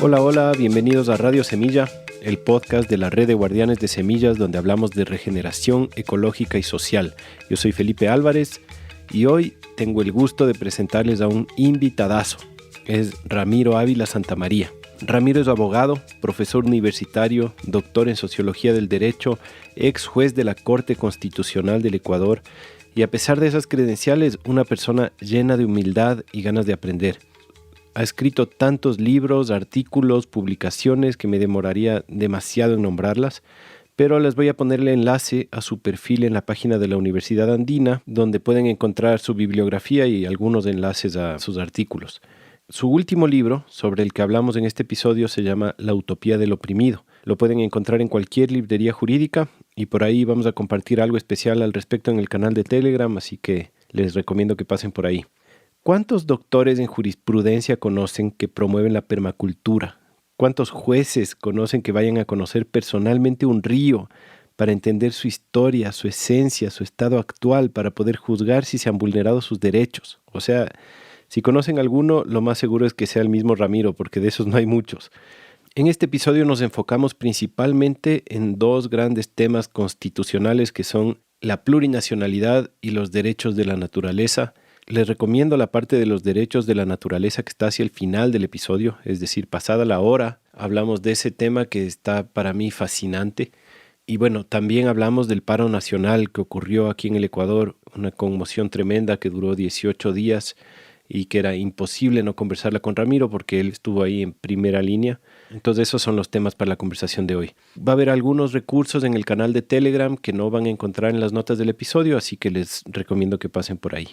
Hola, hola, bienvenidos a Radio Semilla, el podcast de la red de guardianes de semillas donde hablamos de regeneración ecológica y social. Yo soy Felipe Álvarez y hoy tengo el gusto de presentarles a un invitadazo. Es Ramiro Ávila Santamaría. Ramiro es abogado, profesor universitario, doctor en Sociología del Derecho, ex juez de la Corte Constitucional del Ecuador y a pesar de esas credenciales, una persona llena de humildad y ganas de aprender. Ha escrito tantos libros, artículos, publicaciones que me demoraría demasiado en nombrarlas, pero les voy a poner el enlace a su perfil en la página de la Universidad Andina, donde pueden encontrar su bibliografía y algunos enlaces a sus artículos. Su último libro, sobre el que hablamos en este episodio, se llama La Utopía del Oprimido. Lo pueden encontrar en cualquier librería jurídica y por ahí vamos a compartir algo especial al respecto en el canal de Telegram, así que les recomiendo que pasen por ahí. ¿Cuántos doctores en jurisprudencia conocen que promueven la permacultura? ¿Cuántos jueces conocen que vayan a conocer personalmente un río para entender su historia, su esencia, su estado actual, para poder juzgar si se han vulnerado sus derechos? O sea, si conocen alguno, lo más seguro es que sea el mismo Ramiro, porque de esos no hay muchos. En este episodio nos enfocamos principalmente en dos grandes temas constitucionales que son la plurinacionalidad y los derechos de la naturaleza. Les recomiendo la parte de los derechos de la naturaleza que está hacia el final del episodio, es decir, pasada la hora, hablamos de ese tema que está para mí fascinante. Y bueno, también hablamos del paro nacional que ocurrió aquí en el Ecuador, una conmoción tremenda que duró 18 días y que era imposible no conversarla con Ramiro porque él estuvo ahí en primera línea. Entonces esos son los temas para la conversación de hoy. Va a haber algunos recursos en el canal de Telegram que no van a encontrar en las notas del episodio, así que les recomiendo que pasen por ahí.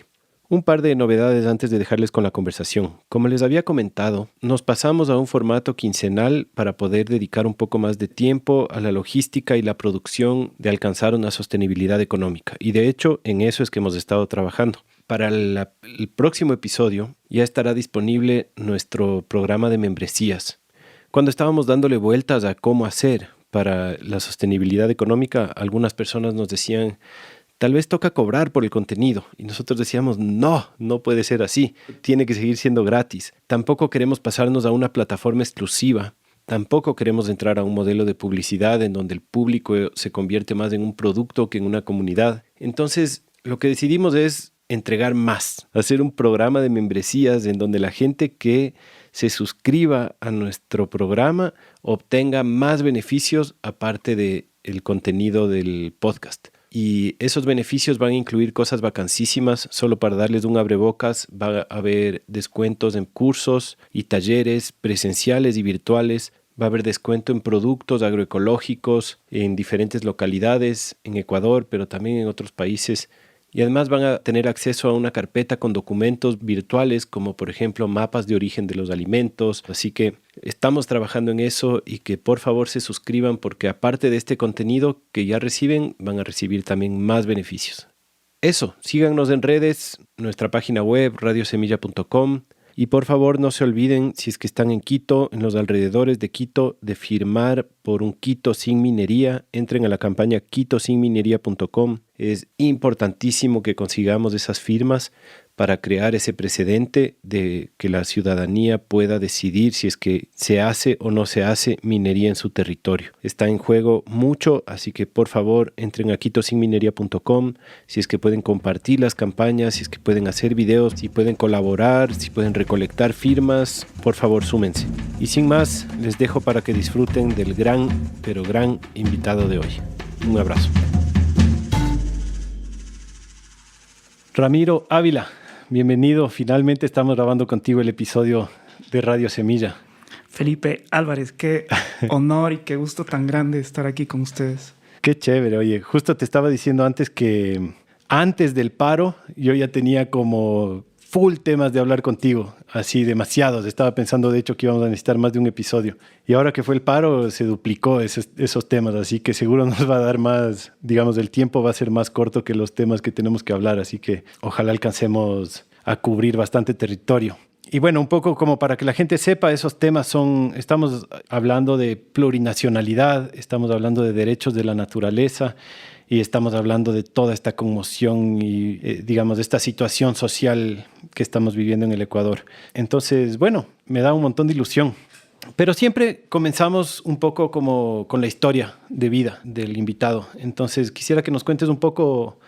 Un par de novedades antes de dejarles con la conversación. Como les había comentado, nos pasamos a un formato quincenal para poder dedicar un poco más de tiempo a la logística y la producción de alcanzar una sostenibilidad económica. Y de hecho, en eso es que hemos estado trabajando. Para el próximo episodio ya estará disponible nuestro programa de membresías. Cuando estábamos dándole vueltas a cómo hacer para la sostenibilidad económica, algunas personas nos decían: tal vez toca cobrar por el contenido. Y nosotros decíamos, no puede ser así. Tiene que seguir siendo gratis. Tampoco queremos pasarnos a una plataforma exclusiva. Tampoco queremos entrar a un modelo de publicidad en donde el público se convierte más en un producto que en una comunidad. Entonces, lo que decidimos es entregar más. Hacer un programa de membresías en donde la gente que se suscriba a nuestro programa obtenga más beneficios aparte del contenido del podcast. Y esos beneficios van a incluir cosas vacancísimas. Solo para darles un abrebocas, va a haber descuentos en cursos y talleres presenciales y virtuales. Va a haber descuento en productos agroecológicos en diferentes localidades, en Ecuador, pero también en otros países. Y además van a tener acceso a una carpeta con documentos virtuales, como por ejemplo mapas de origen de los alimentos. Así que estamos trabajando en eso y que por favor se suscriban porque aparte de este contenido que ya reciben, van a recibir también más beneficios. Eso, síganos en redes, nuestra página web radiosemilla.com y por favor no se olviden, si es que están en Quito, en los alrededores de Quito, de firmar por un Quito sin minería. Entren a la campaña quitosinminería.com. Es importantísimo que consigamos esas firmas para crear ese precedente de que la ciudadanía pueda decidir si es que se hace o no se hace minería en su territorio. Está en juego mucho, así que por favor entren a quitosinminería.com. Si es que pueden compartir las campañas, si es que pueden hacer videos, si pueden colaborar, si pueden recolectar firmas, por favor súmense. Y sin más, les dejo para que disfruten del gran invitado de hoy. Un abrazo. Ramiro Ávila, bienvenido. Finalmente estamos grabando contigo el episodio de Radio Semilla. Felipe Álvarez, qué honor y qué gusto tan grande estar aquí con ustedes. Qué chévere. Oye, justo te estaba diciendo antes que antes del paro yo ya tenía como full temas de hablar contigo, así demasiados. Estaba pensando de hecho que íbamos a necesitar más de un episodio. Y ahora que fue el paro se duplicó esos temas, así que seguro nos va a dar más, digamos, el tiempo va a ser más corto que los temas que tenemos que hablar, así que ojalá alcancemos a cubrir bastante territorio. Y bueno, un poco como para que la gente sepa, esos temas estamos hablando de plurinacionalidad, estamos hablando de derechos de la naturaleza y estamos hablando de toda esta conmoción y, digamos, de esta situación social que estamos viviendo en el Ecuador. Entonces, bueno, me da un montón de ilusión Pero siempre comenzamos un poco como con la historia de vida del invitado. Entonces quisiera que nos cuentes un poco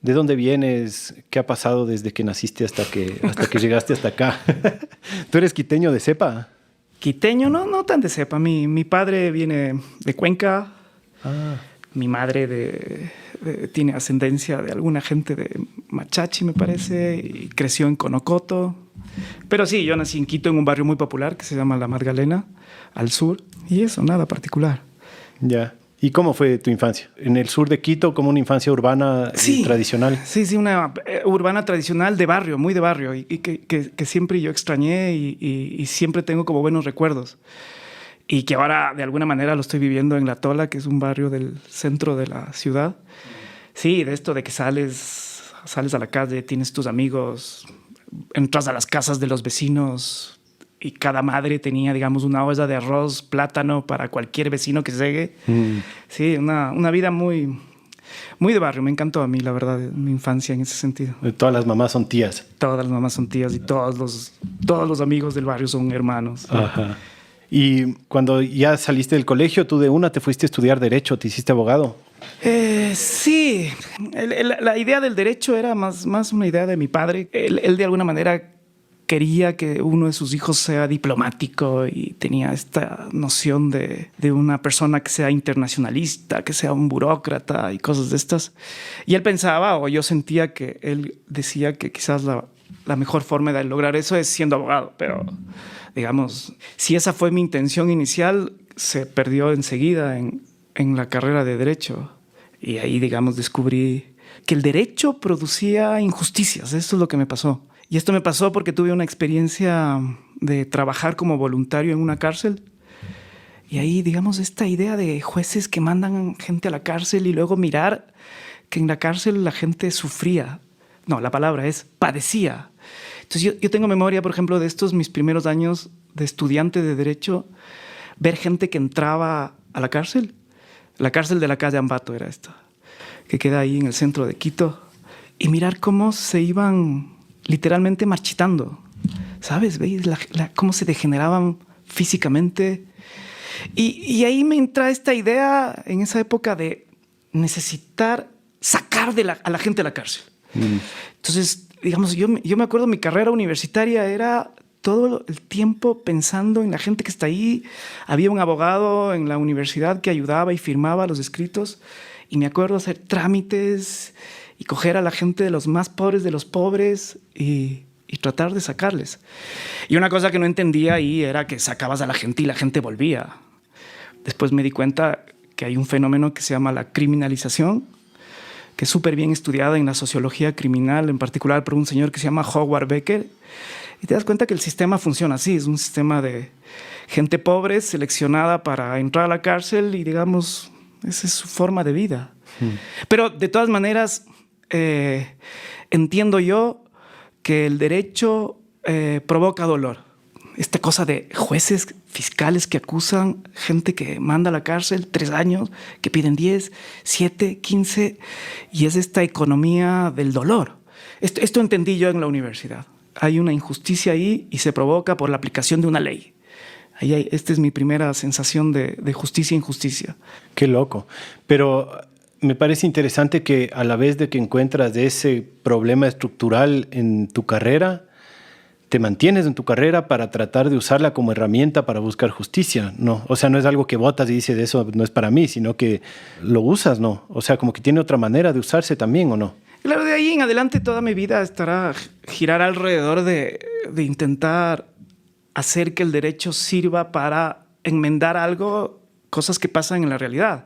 de dónde vienes, qué ha pasado desde que naciste hasta que llegaste hasta acá. ¿Tú eres quiteño de cepa? Quiteño, no tan de cepa. Mi padre viene de Cuenca. Ah. Mi madre tiene ascendencia de alguna gente de Machachi, me parece, y creció en Conocoto. Pero sí, yo nací en Quito, en un barrio muy popular que se llama La Magdalena, al sur. Y eso, nada particular. Ya. ¿Y cómo fue tu infancia? ¿En el sur de Quito, como una infancia urbana tradicional? Sí, una urbana tradicional de barrio, muy de barrio, y que siempre yo extrañé y siempre tengo como buenos recuerdos. Y que ahora de alguna manera lo estoy viviendo en La Tola, que es un barrio del centro de la ciudad. Sí, de esto de que sales a la calle, tienes tus amigos, entras a las casas de los vecinos y cada madre tenía, digamos, una olla de arroz, plátano para cualquier vecino que llegue. Sí, una vida muy, muy de barrio. Me encantó a mí, la verdad, mi infancia en ese sentido. Todas las mamás son tías. Todas las mamás son tías y todos los amigos del barrio son hermanos. Ajá. Y cuando ya saliste del colegio, tú de una te fuiste a estudiar Derecho, te hiciste abogado. Sí, la idea del derecho era más una idea de mi padre. Él de alguna manera quería que uno de sus hijos sea diplomático y tenía esta noción de una persona que sea internacionalista, que sea un burócrata y cosas de estas. Y él pensaba, o yo sentía que él decía que quizás la mejor forma de lograr eso es siendo abogado, pero digamos, si esa fue mi intención inicial, se perdió enseguida en la carrera de Derecho. Y ahí, digamos, descubrí que el derecho producía injusticias. Esto es lo que me pasó. Y esto me pasó porque tuve una experiencia de trabajar como voluntario en una cárcel. Y ahí, digamos, esta idea de jueces que mandan gente a la cárcel y luego mirar que en la cárcel la gente sufría. No, la palabra es padecía. Entonces yo tengo memoria, por ejemplo, de estos mis primeros años de estudiante de Derecho, ver gente que entraba a la cárcel. La cárcel de la calle Ambato era esta, que queda ahí en el centro de Quito, y mirar cómo se iban literalmente marchitando, ¿sabes? ¿Veis cómo se degeneraban físicamente? Y ahí me entra esta idea en esa época de necesitar sacar a la gente de la cárcel. Entonces, digamos, yo me acuerdo mi carrera universitaria era todo el tiempo pensando en la gente que está ahí. Había un abogado en la universidad que ayudaba y firmaba los escritos. Y me acuerdo hacer trámites y coger a la gente de los más pobres de los pobres y tratar de sacarles. Y una cosa que no entendía ahí era que sacabas a la gente y la gente volvía. Después me di cuenta que hay un fenómeno que se llama la criminalización, que es súper bien estudiada en la sociología criminal, en particular por un señor que se llama Howard Becker. Y te das cuenta que el sistema funciona así. Es un sistema de gente pobre seleccionada para entrar a la cárcel y, digamos, esa es su forma de vida. Pero, de todas maneras, entiendo yo que el derecho provoca dolor. Esta cosa de jueces, fiscales que acusan, gente que manda a la cárcel 3 años, que piden 10, 7, 15, y es esta economía del dolor. Esto entendí yo en la universidad. Hay una injusticia ahí y se provoca por la aplicación de una ley. Esta es mi primera sensación de justicia e injusticia. Qué loco. Pero me parece interesante que a la vez de que encuentras ese problema estructural en tu carrera, te mantienes en tu carrera para tratar de usarla como herramienta para buscar justicia, ¿no? O sea, no es algo que botas y dices, eso no es para mí, sino que lo usas, ¿no? O sea, como que tiene otra manera de usarse también, ¿o no? Claro, de ahí en adelante toda mi vida girar alrededor de intentar hacer que el derecho sirva para enmendar algo, cosas que pasan en la realidad.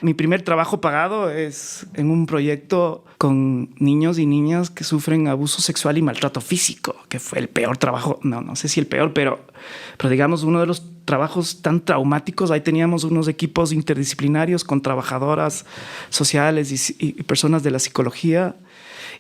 Mi primer trabajo pagado es en un proyecto con niños y niñas que sufren abuso sexual y maltrato físico, que fue el peor trabajo, no sé si el peor, pero digamos uno de los trabajos tan traumáticos. Ahí teníamos unos equipos interdisciplinarios con trabajadoras sociales y personas de la psicología,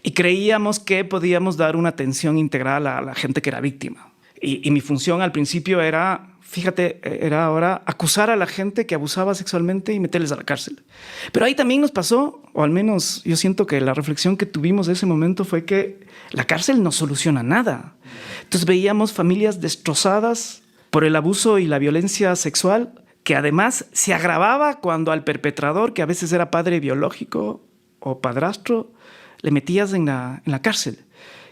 y creíamos que podíamos dar una atención integral a la gente que era víctima. Y mi función al principio era, fíjate, era ahora acusar a la gente que abusaba sexualmente y meterles a la cárcel. Pero ahí también nos pasó, o al menos yo siento que la reflexión que tuvimos de ese momento fue que la cárcel no soluciona nada. Entonces veíamos familias destrozadas por el abuso y la violencia sexual, que además se agravaba cuando al perpetrador, que a veces era padre biológico o padrastro, le metías en la cárcel.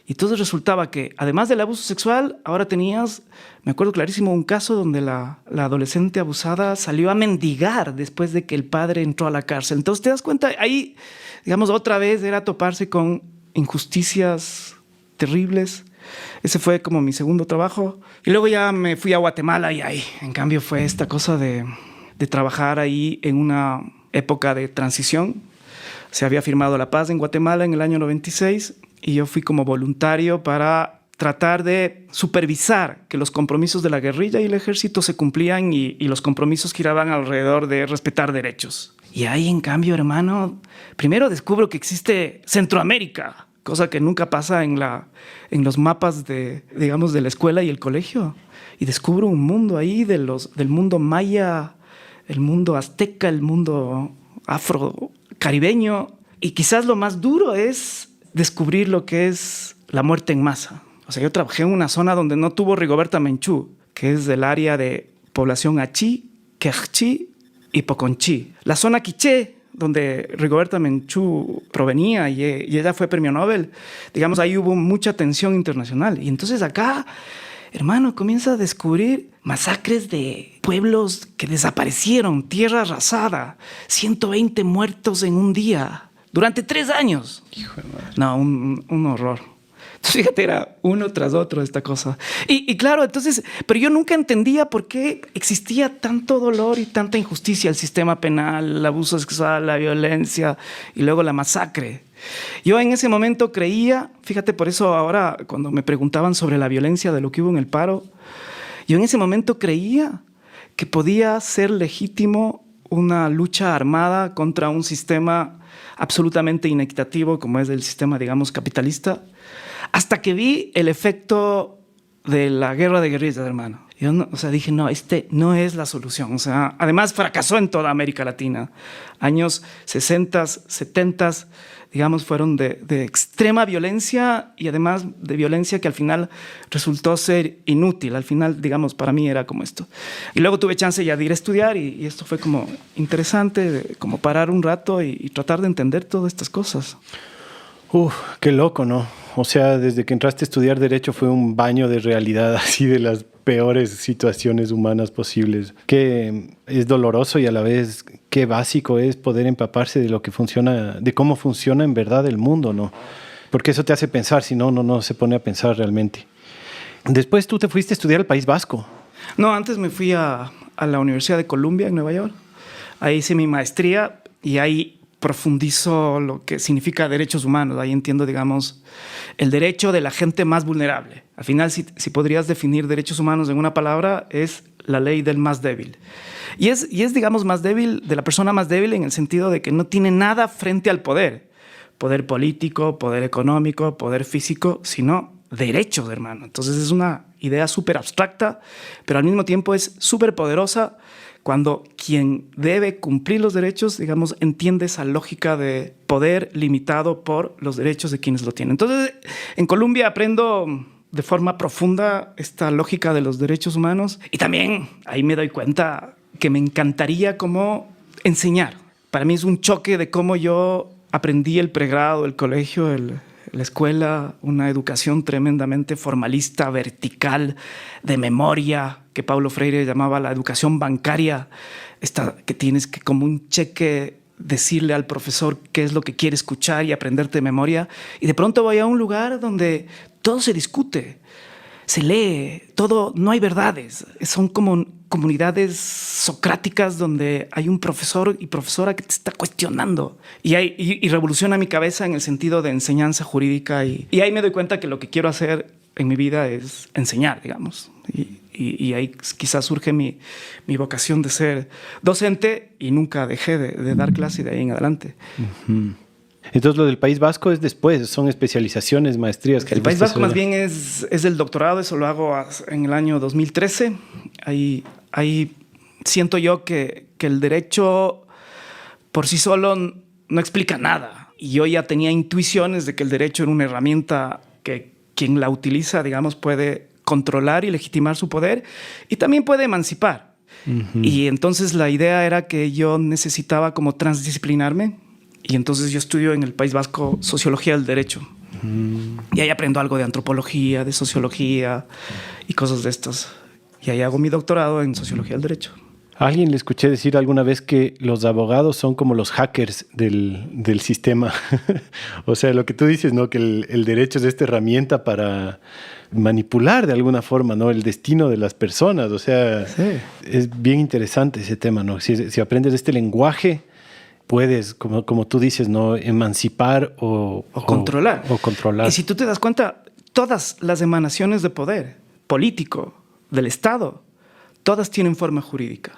Y entonces resultaba que, además del abuso sexual, ahora tenías, me acuerdo clarísimo, un caso donde la adolescente abusada salió a mendigar después de que el padre entró a la cárcel. Entonces te das cuenta, ahí, digamos, otra vez era toparse con injusticias terribles. Ese fue como mi segundo trabajo. Y luego ya me fui a Guatemala y ahí, en cambio, fue esta cosa de trabajar ahí en una época de transición. Se había firmado la paz en Guatemala en el año 96 y yo fui como voluntario para tratar de supervisar que los compromisos de la guerrilla y el ejército se cumplían y los compromisos giraban alrededor de respetar derechos. Y ahí, en cambio, hermano, primero descubro que existe Centroamérica, cosa que nunca pasa en los mapas de la escuela y el colegio. Y descubro un mundo ahí del mundo maya, el mundo azteca, el mundo afro-caribeño. Y quizás lo más duro es descubrir lo que es la muerte en masa. O sea, yo trabajé en una zona donde no tuvo Rigoberta Menchú, que es del área de población Achí, Quechí y Poconchí. La zona Quiché, donde Rigoberta Menchú provenía y ella fue premio Nobel, digamos, ahí hubo mucha tensión internacional. Y entonces acá, hermano, comienza a descubrir masacres de pueblos que desaparecieron, tierra arrasada, 120 muertos en un día, durante 3 años. Hijo de madre. No, un horror. Entonces, fíjate, era uno tras otro esta cosa. Y claro, entonces, pero yo nunca entendía por qué existía tanto dolor y tanta injusticia, el sistema penal, el abuso sexual, la violencia y luego la masacre. Yo en ese momento creía, fíjate, por eso ahora cuando me preguntaban sobre la violencia de lo que hubo en el paro, yo en ese momento creía que podía ser legítimo una lucha armada contra un sistema absolutamente inequitativo como es el sistema, digamos, capitalista, hasta que vi el efecto de la guerra de guerrillas, hermano. Yo no, o sea, dije, no, este no es la solución. O sea, además fracasó en toda América Latina. Años 60, 70, digamos, fueron de extrema violencia y además de violencia que al final resultó ser inútil. Al final, digamos, para mí era como esto. Y luego tuve chance ya de ir a estudiar y esto fue como interesante, como parar un rato y tratar de entender todas estas cosas. Qué loco, ¿no? O sea, desde que entraste a estudiar Derecho fue un baño de realidad, así de las peores situaciones humanas posibles. Que es doloroso y a la vez qué básico es poder empaparse de lo que funciona, de cómo funciona en verdad el mundo, ¿no? Porque eso te hace pensar, si no se pone a pensar realmente. Después tú te fuiste a estudiar al País Vasco. No, antes me fui a la Universidad de Columbia en Nueva York. Ahí hice mi maestría y ahí profundizo lo que significa derechos humanos. Ahí entiendo, digamos, el derecho de la gente más vulnerable. Al final, si podrías definir derechos humanos en una palabra, es la ley del más débil. Y es, digamos, más débil, de la persona más débil en el sentido de que no tiene nada frente al poder. Poder político, poder económico, poder físico, sino derechos, hermano. Entonces es una idea súper abstracta, pero al mismo tiempo es súper poderosa cuando quien debe cumplir los derechos, digamos, entiende esa lógica de poder limitado por los derechos de quienes lo tienen. Entonces, en Colombia aprendo de forma profunda esta lógica de los derechos humanos y también ahí me doy cuenta que me encantaría como enseñar. Para mí es un choque de cómo yo aprendí el pregrado, el colegio, la escuela, una educación tremendamente formalista, vertical, de memoria, que Paulo Freire llamaba la educación bancaria, esta que tienes que como un cheque decirle al profesor qué es lo que quiere escuchar y aprenderte de memoria. Y de pronto voy a un lugar donde todo se discute, se lee, todo, no hay verdades. Son como comunidades socráticas donde hay un profesor y profesora que te está cuestionando y revoluciona mi cabeza en el sentido de enseñanza jurídica. Y ahí me doy cuenta que lo que quiero hacer en mi vida es enseñar, digamos. Y ahí quizás surge mi vocación de ser docente y nunca dejé de dar clase de ahí en adelante. Uh-huh. Entonces lo del País Vasco es después, son especializaciones, maestrías. El País Vasco más bien es el doctorado, eso lo hago en el año 2013. Ahí siento yo que el derecho por sí solo no explica nada. Y yo ya tenía intuiciones de que el derecho era una herramienta que quien la utiliza, digamos, puede controlar y legitimar su poder, y también puede emancipar. Y entonces la idea era que yo necesitaba como transdisciplinarme, y entonces yo estudio en el País Vasco Sociología del Derecho. Y ahí aprendo algo de antropología, de sociología y cosas de estas. Y ahí hago mi doctorado en Sociología del Derecho. A alguien le escuché decir alguna vez que los abogados son como los hackers del sistema. O sea, lo que tú dices, ¿no? Que el derecho es esta herramienta para manipular de alguna forma, ¿no? El destino de las personas. O sea, sí. Es bien interesante ese tema, ¿no? Si aprendes este lenguaje, puedes, como tú dices, ¿no? Emancipar o controlar. O controlar. Y si tú te das cuenta, todas las emanaciones de poder político del Estado, todas tienen forma jurídica.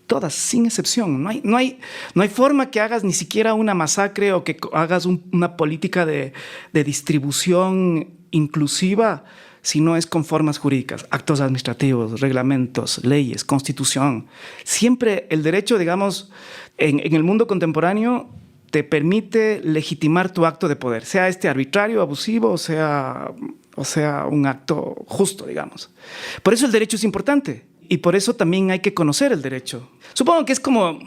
Todas, sin excepción. No hay forma que hagas ni siquiera una masacre o que hagas una política de distribución inclusiva si no es con formas jurídicas, actos administrativos, reglamentos, leyes, constitución. Siempre el derecho, digamos, en el mundo contemporáneo te permite legitimar tu acto de poder, sea este arbitrario, abusivo, o sea un acto justo, digamos. Por eso el derecho es importante. Y por eso también hay que conocer el derecho. Supongo que es como,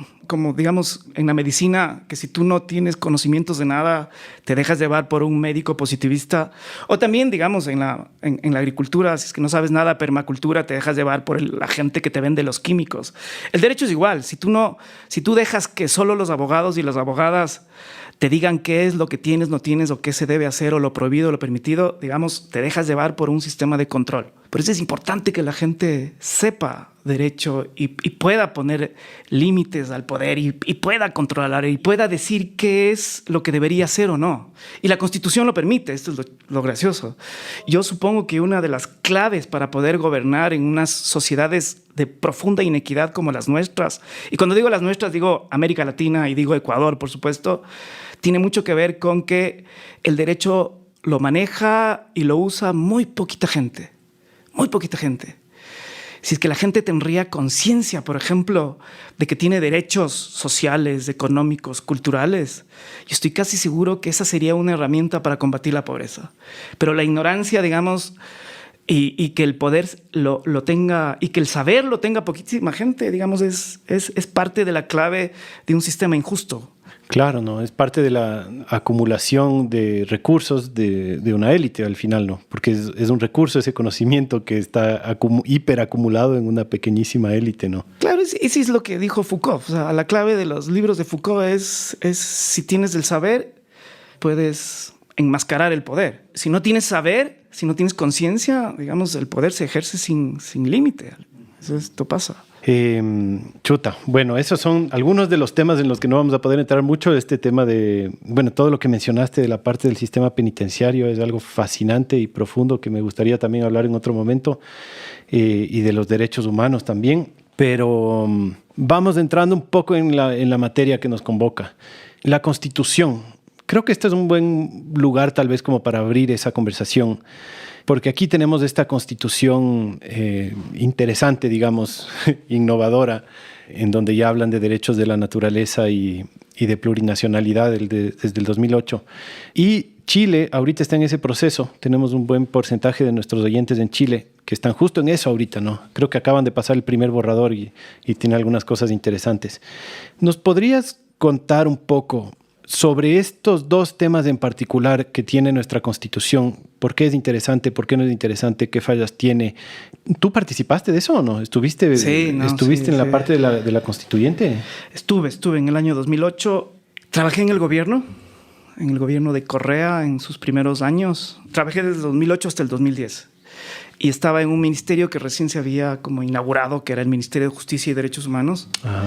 digamos, en la medicina, que si tú no tienes conocimientos de nada, te dejas llevar por un médico positivista. O también, digamos, en la agricultura, si es que no sabes nada, permacultura, te dejas llevar por la gente que te vende los químicos. El derecho es igual. Si tú dejas que solo los abogados y las abogadas te digan qué es lo que tienes, no tienes, o qué se debe hacer, o lo prohibido, o lo permitido, digamos, te dejas llevar por un sistema de control. Por eso es importante que la gente sepa derecho y pueda poner límites al poder y pueda controlar y pueda decir qué es lo que debería hacer o no. Y la Constitución lo permite, esto es lo gracioso. Yo supongo que una de las claves para poder gobernar en unas sociedades de profunda inequidad como las nuestras, y cuando digo las nuestras digo América Latina y digo Ecuador, por supuesto, tiene mucho que ver con que el derecho lo maneja y lo usa muy poquita gente. Muy poquita gente. Si es que la gente tendría conciencia, por ejemplo, de que tiene derechos sociales, económicos, culturales, yo estoy casi seguro que esa sería una herramienta para combatir la pobreza. Pero la ignorancia, digamos, y que el poder lo tenga, y que el saber lo tenga poquísima gente, digamos, es parte de la clave de un sistema injusto. Claro, ¿no? Es parte de la acumulación de recursos de una élite al final, ¿no? Porque es un recurso, ese conocimiento que está hiperacumulado en una pequeñísima élite, ¿no? Claro, ese es lo que dijo Foucault. O sea, la clave de los libros de Foucault es si tienes el saber, puedes enmascarar el poder. Si no tienes saber, si no tienes conciencia, digamos, el poder se ejerce sin límite. Esto pasa. Bueno, esos son algunos de los temas en los que no vamos a poder entrar mucho. Este tema de, bueno, todo lo que mencionaste de la parte del sistema penitenciario es algo fascinante y profundo que me gustaría también hablar en otro momento, y de los derechos humanos también. Pero vamos entrando un poco en la materia que nos convoca. La Constitución. Creo que este es un buen lugar tal vez como para abrir esa conversación. Porque aquí tenemos esta constitución interesante, digamos, innovadora, en donde ya hablan de derechos de la naturaleza y de plurinacionalidad desde el 2008. Y Chile ahorita está en ese proceso. Tenemos un buen porcentaje de nuestros oyentes en Chile que están justo en eso ahorita, ¿no? Creo que acaban de pasar el primer borrador y tiene algunas cosas interesantes. ¿Nos podrías contar un poco sobre estos dos temas en particular que tiene nuestra Constitución? ¿Por qué es interesante? ¿Por qué no es interesante? ¿Qué fallas tiene? ¿Tú participaste de eso o no? ¿Estuviste en la parte de la constituyente? Estuve en el año 2008. Trabajé en el gobierno de Correa en sus primeros años. Trabajé desde el 2008 hasta el 2010. Y estaba en un ministerio que recién se había como inaugurado, que era el Ministerio de Justicia y Derechos Humanos. Ajá.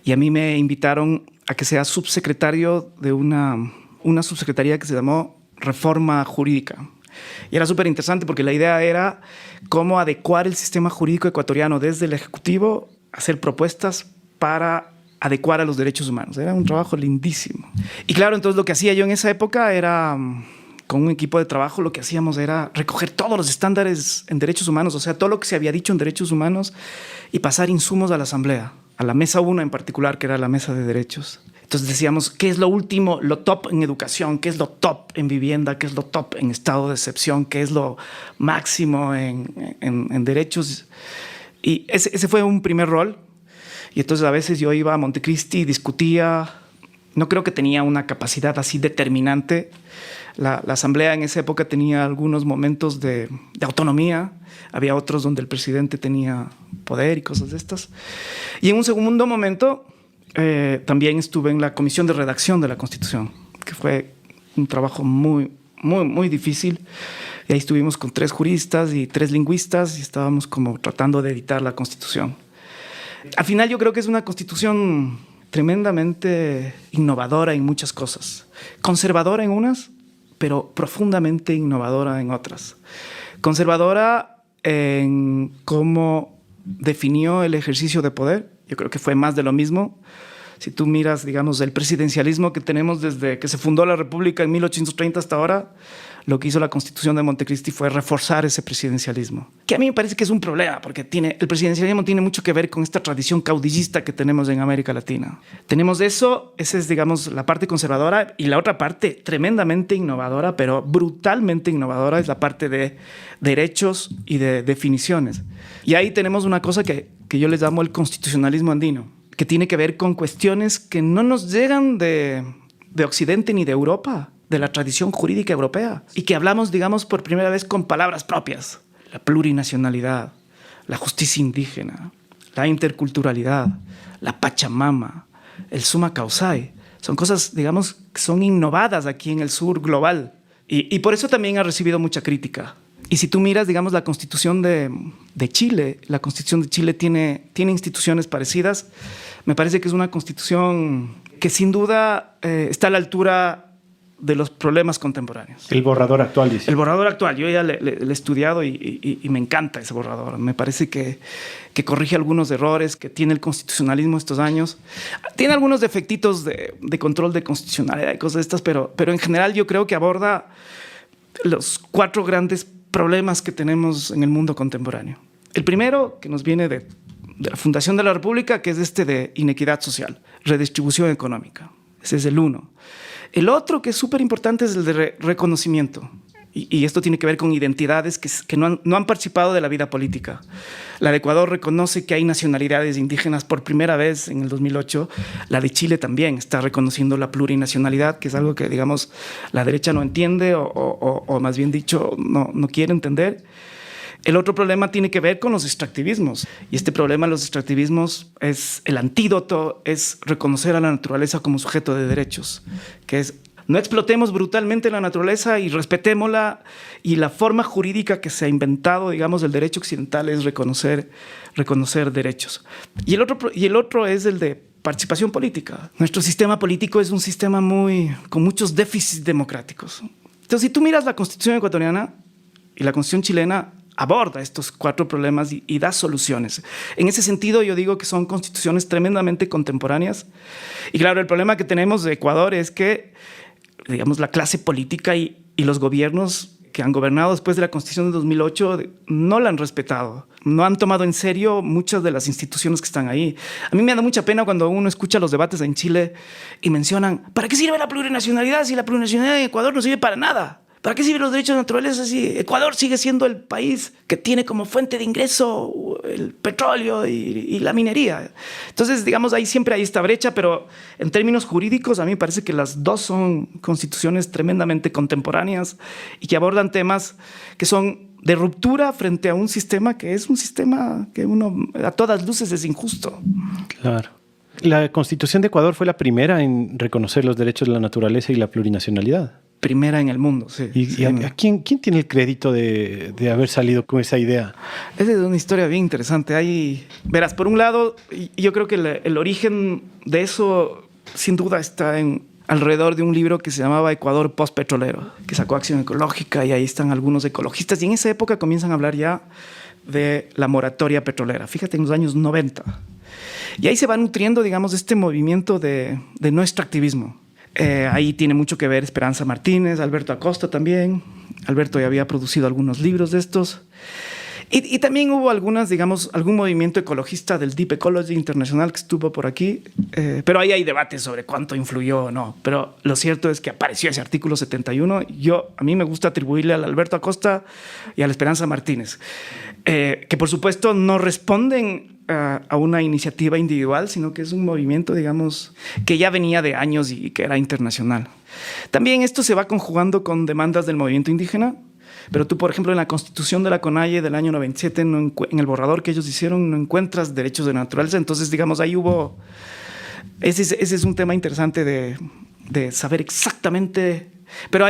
Y a mí me invitaron a que sea subsecretario de una subsecretaría que se llamó Reforma Jurídica. Y era súper interesante porque la idea era cómo adecuar el sistema jurídico ecuatoriano desde el Ejecutivo, hacer propuestas para adecuar a los derechos humanos. Era un trabajo lindísimo. Y claro, entonces lo que hacía yo en esa época era, con un equipo de trabajo, lo que hacíamos era recoger todos los estándares en derechos humanos, o sea, todo lo que se había dicho en derechos humanos, y pasar insumos a la Asamblea, a la Mesa 1 en particular, que era la Mesa de Derechos. Entonces decíamos, ¿qué es lo último, lo top en educación? ¿Qué es lo top en vivienda? ¿Qué es lo top en estado de excepción? ¿Qué es lo máximo en derechos? Y ese fue un primer rol. Y entonces a veces yo iba a Montecristi y discutía. No creo que tenía una capacidad así determinante. La asamblea en esa época tenía algunos momentos de autonomía. Había otros donde el presidente tenía poder y cosas de estas. Y en un segundo momento también estuve en la comisión de redacción de la Constitución, que fue un trabajo muy, muy, muy difícil. Y ahí estuvimos con 3 juristas y 3 lingüistas y estábamos como tratando de editar la Constitución. Al final yo creo que es una Constitución tremendamente innovadora en muchas cosas. Conservadora en unas, pero profundamente innovadora en otras. Conservadora en cómo definió el ejercicio de poder. Yo creo que fue más de lo mismo. Si tú miras, digamos, el presidencialismo que tenemos desde que se fundó la República en 1830 hasta ahora, lo que hizo la Constitución de Montecristi fue reforzar ese presidencialismo, que a mí me parece que es un problema, porque el presidencialismo tiene mucho que ver con esta tradición caudillista que tenemos en América Latina. Tenemos eso, esa es, digamos, la parte conservadora, y la otra parte tremendamente innovadora, pero brutalmente innovadora, es la parte de derechos y de definiciones. Y ahí tenemos una cosa que yo les llamo el constitucionalismo andino, que tiene que ver con cuestiones que no nos llegan de Occidente ni de Europa, de la tradición jurídica europea, y que hablamos, digamos, por primera vez con palabras propias. La plurinacionalidad, la justicia indígena, la interculturalidad, la Pachamama, el summa causae. Son cosas, digamos, que son innovadas aquí en el sur global. Y por eso también ha recibido mucha crítica. Y si tú miras, digamos, la Constitución de Chile, la Constitución de Chile tiene instituciones parecidas. Me parece que es una Constitución que sin duda está a la altura de los problemas contemporáneos. El borrador actual, dice. El borrador actual. Yo ya le he estudiado y me encanta ese borrador. Me parece que corrige algunos errores que tiene el constitucionalismo estos años. Tiene algunos defectitos de control de constitucionalidad y cosas de estas, pero en general yo creo que aborda los 4 grandes problemas que tenemos en el mundo contemporáneo. El primero, que nos viene de la fundación de la República, que es de inequidad social, redistribución económica. Ese es el uno. El otro, que es súper importante, es el de reconocimiento. Y esto tiene que ver con identidades que no han participado de la vida política. La de Ecuador reconoce que hay nacionalidades indígenas por primera vez en el 2008. La de Chile también está reconociendo la plurinacionalidad, que es algo que, digamos, la derecha no entiende o más bien dicho, no quiere entender. El otro problema tiene que ver con los extractivismos. Y este problema de los extractivismos es el antídoto, es reconocer a la naturaleza como sujeto de derechos, que es no explotemos brutalmente la naturaleza y respetémosla, y la forma jurídica que se ha inventado, digamos, del derecho occidental es reconocer derechos. Y el otro es el de participación política. Nuestro sistema político es un sistema con muchos déficits democráticos. Entonces, si tú miras la Constitución ecuatoriana y la Constitución chilena, aborda estos 4 problemas y da soluciones. En ese sentido, yo digo que son constituciones tremendamente contemporáneas. Y claro, el problema que tenemos de Ecuador es que, digamos, la clase política y los gobiernos que han gobernado después de la Constitución de 2008 no la han respetado. No han tomado en serio muchas de las instituciones que están ahí. A mí me da mucha pena cuando uno escucha los debates en Chile y mencionan, ¿para qué sirve la plurinacionalidad si la plurinacionalidad en Ecuador no sirve para nada? ¿Para qué sirven los derechos naturales si Ecuador sigue siendo el país que tiene como fuente de ingreso el petróleo y la minería? Entonces, digamos, ahí siempre hay esta brecha, pero en términos jurídicos a mí me parece que las dos son constituciones tremendamente contemporáneas y que abordan temas que son de ruptura frente a un sistema que es un sistema que a todas luces es injusto. Claro. La Constitución de Ecuador fue la primera en reconocer los derechos de la naturaleza y la plurinacionalidad. Primera en el mundo, sí. ¿Y a quién tiene el crédito de haber salido con esa idea? Esa es una historia bien interesante. Verás, por un lado, yo creo que el origen de eso, sin duda, está alrededor de un libro que se llamaba Ecuador Postpetrolero, que sacó Acción Ecológica, y ahí están algunos ecologistas. Y en esa época comienzan a hablar ya de la moratoria petrolera. Fíjate, en los años 90. Y ahí se va nutriendo, digamos, este movimiento de no extractivismo. Ahí tiene mucho que ver Esperanza Martínez, Alberto Acosta también. Alberto ya había producido algunos libros de estos. Y también hubo algún movimiento ecologista del Deep Ecology Internacional que estuvo por aquí, pero ahí hay debates sobre cuánto influyó o no. Pero lo cierto es que apareció ese artículo 71. A mí me gusta atribuirle al Alberto Acosta y a la Esperanza Martínez, que por supuesto no responden a una iniciativa individual, sino que es un movimiento, digamos, que ya venía de años y que era internacional. También esto se va conjugando con demandas del movimiento indígena. Pero tú, por ejemplo, en la Constitución de la CONAIE del año 97, en el borrador que ellos hicieron, no encuentras derechos de naturaleza. Entonces, digamos, ahí hubo... Ese es un tema interesante de saber exactamente... Pero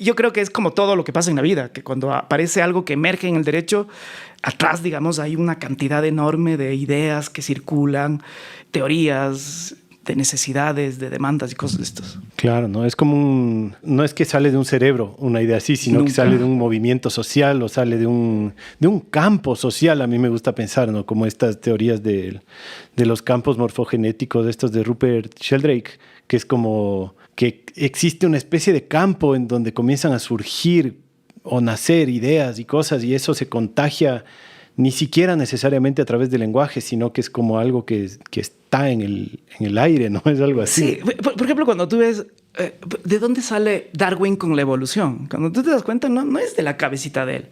yo creo que es como todo lo que pasa en la vida, que cuando aparece algo que emerge en el derecho, atrás, digamos, hay una cantidad enorme de ideas que circulan, teorías de necesidades, de demandas y cosas de estos. Claro, no es como no es que sale de un cerebro una idea así, sino Nunca. Que sale de un movimiento social o sale de un campo social. A mí me gusta pensar, ¿no? Como estas teorías de los campos morfogenéticos, estos de Rupert Sheldrake, que es como que existe una especie de campo en donde comienzan a surgir o nacer ideas y cosas, y eso se contagia ni siquiera necesariamente a través del lenguaje, sino que es como algo que está en el aire, ¿no? Es algo así. Sí, por ejemplo, cuando tú ves ¿de dónde sale Darwin con la evolución? Cuando tú te das cuenta, no es de la cabecita de él.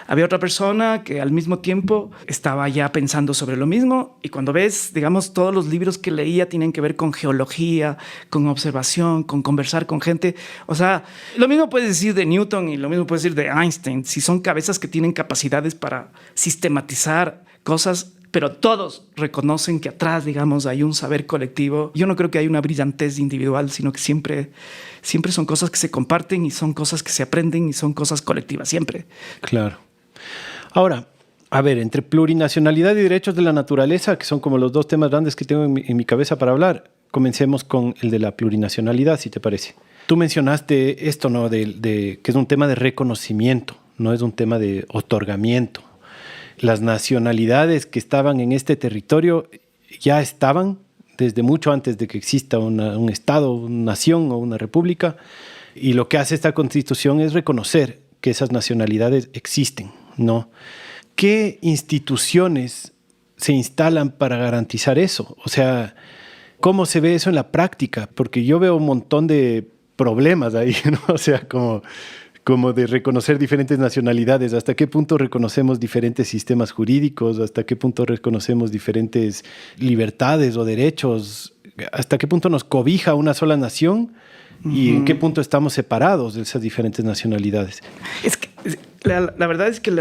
Había otra persona que al mismo tiempo estaba ya pensando sobre lo mismo, y cuando ves, digamos, todos los libros que leía tienen que ver con geología, con observación, con conversar con gente. O sea, lo mismo puedes decir de Newton y lo mismo puedes decir de Einstein, si son cabezas que tienen capacidades para sistematizar cosas, pero todos reconocen que atrás, digamos, hay un saber colectivo. Yo no creo que haya una brillantez individual, sino que siempre son cosas que se comparten y son cosas que se aprenden y son cosas colectivas, siempre. Claro. Ahora, a ver, entre plurinacionalidad y derechos de la naturaleza, que son como los dos temas grandes que tengo en mi cabeza para hablar, comencemos con el de la plurinacionalidad, si te parece. Tú mencionaste esto, ¿no? Que es un tema de reconocimiento, no es un tema de otorgamiento. Las nacionalidades que estaban en este territorio ya estaban desde mucho antes de que exista un Estado, una nación o una república, y lo que hace esta Constitución es reconocer que esas nacionalidades existen, ¿no? ¿Qué instituciones se instalan para garantizar eso? O sea, ¿cómo se ve eso en la práctica? Porque yo veo un montón de problemas ahí, ¿no? O sea, como de reconocer diferentes nacionalidades, hasta qué punto reconocemos diferentes sistemas jurídicos, hasta qué punto reconocemos diferentes libertades o derechos, hasta qué punto nos cobija una sola nación y en qué punto estamos separados de esas diferentes nacionalidades. Es que la verdad es que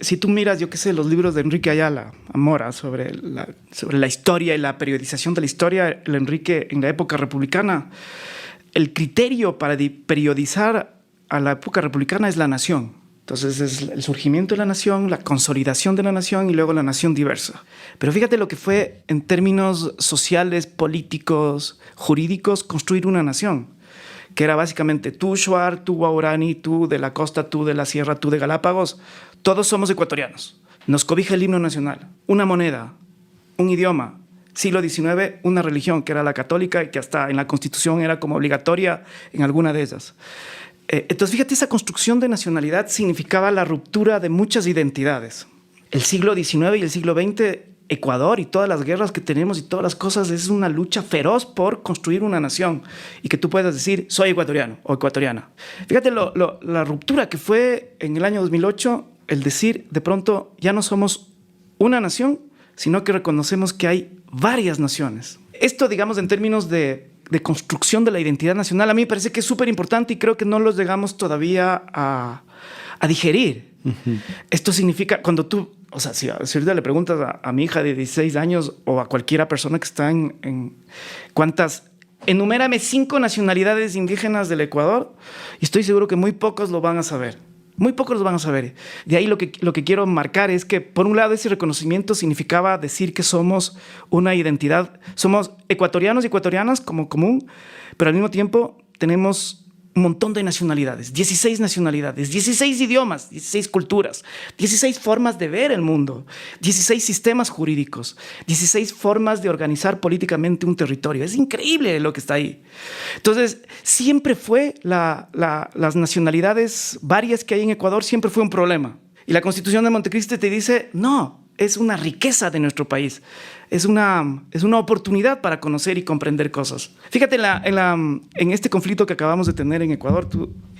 si tú miras, yo qué sé, los libros de Enrique Ayala Mora sobre la historia y la periodización de la historia, el Enrique en la época republicana, el criterio para periodizar a la época republicana es la nación. Entonces es el surgimiento de la nación, la consolidación de la nación y luego la nación diversa. Pero fíjate lo que fue en términos sociales, políticos, jurídicos, construir una nación, que era básicamente tú Shuar, tú Guaurani, tú de la costa, tú de la sierra, tú de Galápagos. Todos somos ecuatorianos. Nos cobija el himno nacional, una moneda, un idioma. Siglo XIX, una religión que era la católica y que hasta en la Constitución era como obligatoria en alguna de esas. Entonces, fíjate, esa construcción de nacionalidad significaba la ruptura de muchas identidades. El siglo XIX y el siglo XX, Ecuador y todas las guerras que tenemos y todas las cosas, es una lucha feroz por construir una nación y que tú puedas decir, soy ecuatoriano o ecuatoriana. Fíjate la ruptura que fue en el año 2008, el decir, de pronto, ya no somos una nación, sino que reconocemos que hay varias naciones. Esto, digamos, en términos de construcción de la identidad nacional, a mí me parece que es súper importante y creo que no los llegamos todavía a digerir. Uh-huh. Esto significa, cuando tú, o sea, si ahorita le preguntas a mi hija de 16 años o a cualquiera persona que está en cuántas, enumérame 5 nacionalidades indígenas del Ecuador, y estoy seguro que muy pocos lo van a saber. Muy pocos los van a saber. De ahí lo que quiero marcar es que, por un lado, ese reconocimiento significaba decir que somos una identidad, somos ecuatorianos y ecuatorianas como común, pero al mismo tiempo tenemos un montón de nacionalidades, 16 nacionalidades, 16 idiomas, 16 culturas, 16 formas de ver el mundo, 16 sistemas jurídicos, 16 formas de organizar políticamente un territorio. Es increíble lo que está ahí. Entonces, siempre fue las nacionalidades varias que hay en Ecuador, siempre fue un problema. Y la Constitución de Montecristi te dice, no, es una riqueza de nuestro país. Es una oportunidad para conocer y comprender cosas. Fíjate, en este conflicto que acabamos de tener en Ecuador,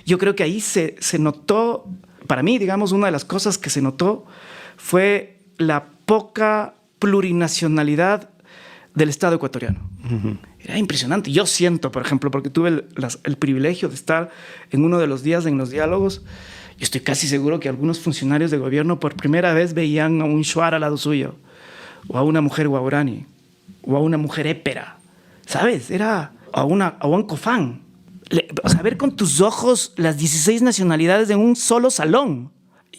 yo creo que ahí se notó, para mí, digamos, una de las cosas que se notó fue la poca plurinacionalidad del Estado ecuatoriano. Uh-huh. Era impresionante. Yo siento, por ejemplo, porque tuve el privilegio de estar en uno de los días en los diálogos, yo estoy casi seguro que algunos funcionarios de gobierno por primera vez veían a un shuar al lado suyo, o a una mujer guaurani, o a una mujer épera, ¿sabes? Era a un cofán. O sea, ver con tus ojos las 16 nacionalidades en un solo salón.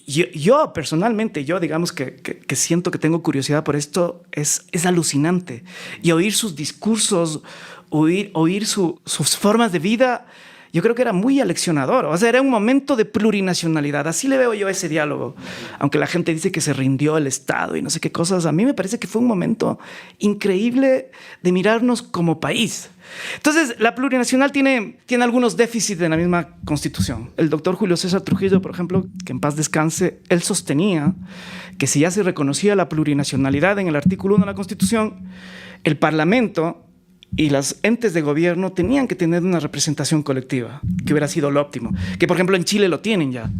Yo personalmente, digamos que siento que tengo curiosidad por esto, es alucinante. Y oír sus discursos, oír sus formas de vida, yo creo que era muy aleccionador. O sea, era un momento de plurinacionalidad. Así le veo yo ese diálogo. Aunque la gente dice que se rindió el Estado y no sé qué cosas, a mí me parece que fue un momento increíble de mirarnos como país. Entonces, la plurinacional tiene algunos déficits en la misma Constitución. El doctor Julio César Trujillo, por ejemplo, que en paz descanse, él sostenía que si ya se reconocía la plurinacionalidad en el artículo 1 de la Constitución, el Parlamento y los entes de gobierno tenían que tener una representación colectiva, que hubiera sido lo óptimo. Que, por ejemplo, en Chile lo tienen ya.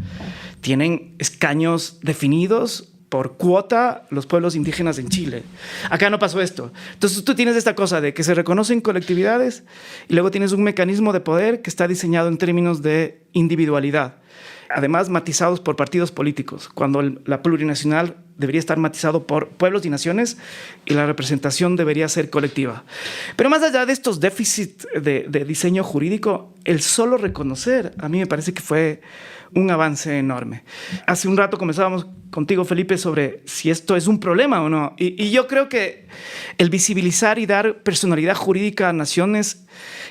Tienen escaños definidos por cuota los pueblos indígenas en Chile. Acá no pasó esto. Entonces tú tienes esta cosa de que se reconocen colectividades y luego tienes un mecanismo de poder que está diseñado en términos de individualidad, además matizados por partidos políticos, cuando la plurinacional debería estar matizado por pueblos y naciones y la representación debería ser colectiva. Pero más allá de estos déficits de diseño jurídico, el solo reconocer a mí me parece que fue un avance enorme. Hace un rato conversábamos contigo, Felipe, sobre si esto es un problema o no. Y yo creo que el visibilizar y dar personalidad jurídica a naciones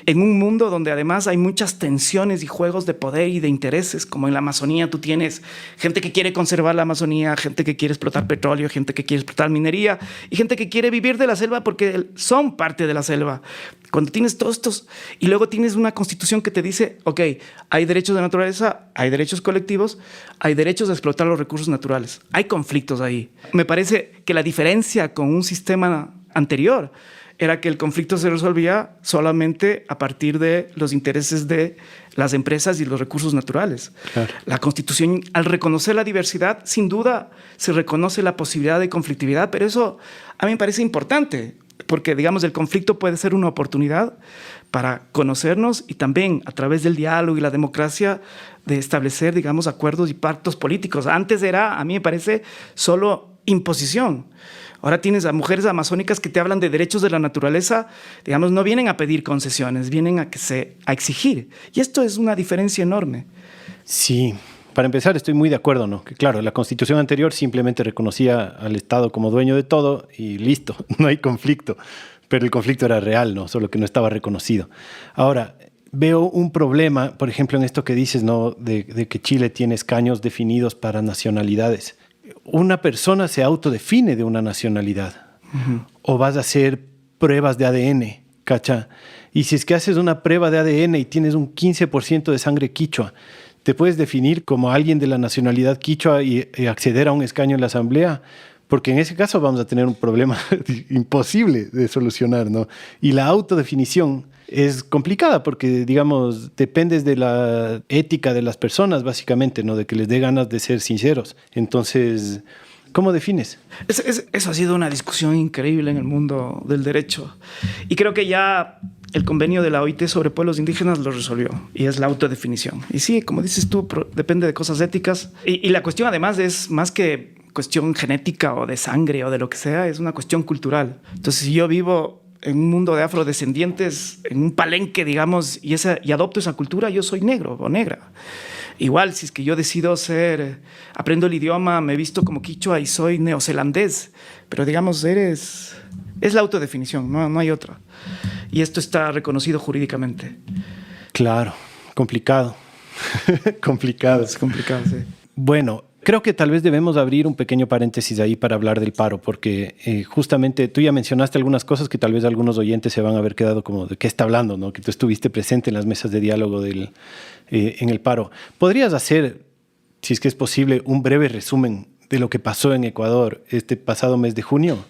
en un mundo donde además hay muchas tensiones y juegos de poder y de intereses, como en la Amazonía tú tienes gente que quiere conservar la Amazonía, gente que quiere explotar petróleo, gente que quiere explotar minería y gente que quiere vivir de la selva porque son parte de la selva. Cuando tienes todos estos y luego tienes una constitución que te dice, ok, hay derechos de naturaleza, hay derechos colectivos, hay derechos de explotar los recursos naturales. Hay conflictos ahí. Me parece que la diferencia con un sistema anterior era que el conflicto se resolvía solamente a partir de los intereses de las empresas y los recursos naturales. Claro. La Constitución, al reconocer la diversidad, sin duda se reconoce la posibilidad de conflictividad, pero eso a mí me parece importante, porque, digamos, el conflicto puede ser una oportunidad para conocernos y también, a través del diálogo y la democracia, de establecer, digamos, acuerdos y pactos políticos. Antes era, a mí me parece, solo imposición. Ahora tienes a mujeres amazónicas que te hablan de derechos de la naturaleza, digamos, no vienen a pedir concesiones, vienen a exigir. Y esto es una diferencia enorme. Sí, para empezar estoy muy de acuerdo, ¿no? Que claro, la Constitución anterior simplemente reconocía al Estado como dueño de todo y listo, no hay conflicto. Pero el conflicto era real, ¿no? Solo que no estaba reconocido. Ahora, veo un problema, por ejemplo, en esto que dices, ¿no? De que Chile tiene escaños definidos para nacionalidades. Una persona se autodefine de una nacionalidad. Uh-huh. O vas a hacer pruebas de ADN, ¿cacha? Y si es que haces una prueba de ADN y tienes un 15% de sangre quichua, te puedes definir como alguien de la nacionalidad quichua y acceder a un escaño en la asamblea, porque en ese caso vamos a tener un problema imposible de solucionar, ¿no? Y la autodefinición es complicada porque, digamos, dependes de la ética de las personas, básicamente, ¿no? De que les dé ganas de ser sinceros. Entonces, ¿cómo defines? Eso ha sido una discusión increíble en el mundo del derecho. Y creo que ya el convenio de la OIT sobre pueblos indígenas lo resolvió, y es la autodefinición. Y sí, como dices tú, depende de cosas éticas. Y la cuestión, además, es más que cuestión genética o de sangre o de lo que sea, es una cuestión cultural. Entonces, si yo vivo en un mundo de afrodescendientes, en un palenque, digamos, y adopto esa cultura, yo soy negro o negra. Igual, si es que yo decido aprendo el idioma, me visto como quichua y soy neozelandés, pero digamos, es la autodefinición, no hay otra. Y esto está reconocido jurídicamente. Claro, complicado. Complicado. Es complicado, sí. Bueno, creo que tal vez debemos abrir un pequeño paréntesis ahí para hablar del paro, porque justamente tú ya mencionaste algunas cosas que tal vez algunos oyentes se van a haber quedado como de qué está hablando, ¿no? Que tú estuviste presente en las mesas de diálogo en el paro. ¿Podrías hacer si es que es posible, un breve resumen de lo que pasó en Ecuador este pasado mes de junio.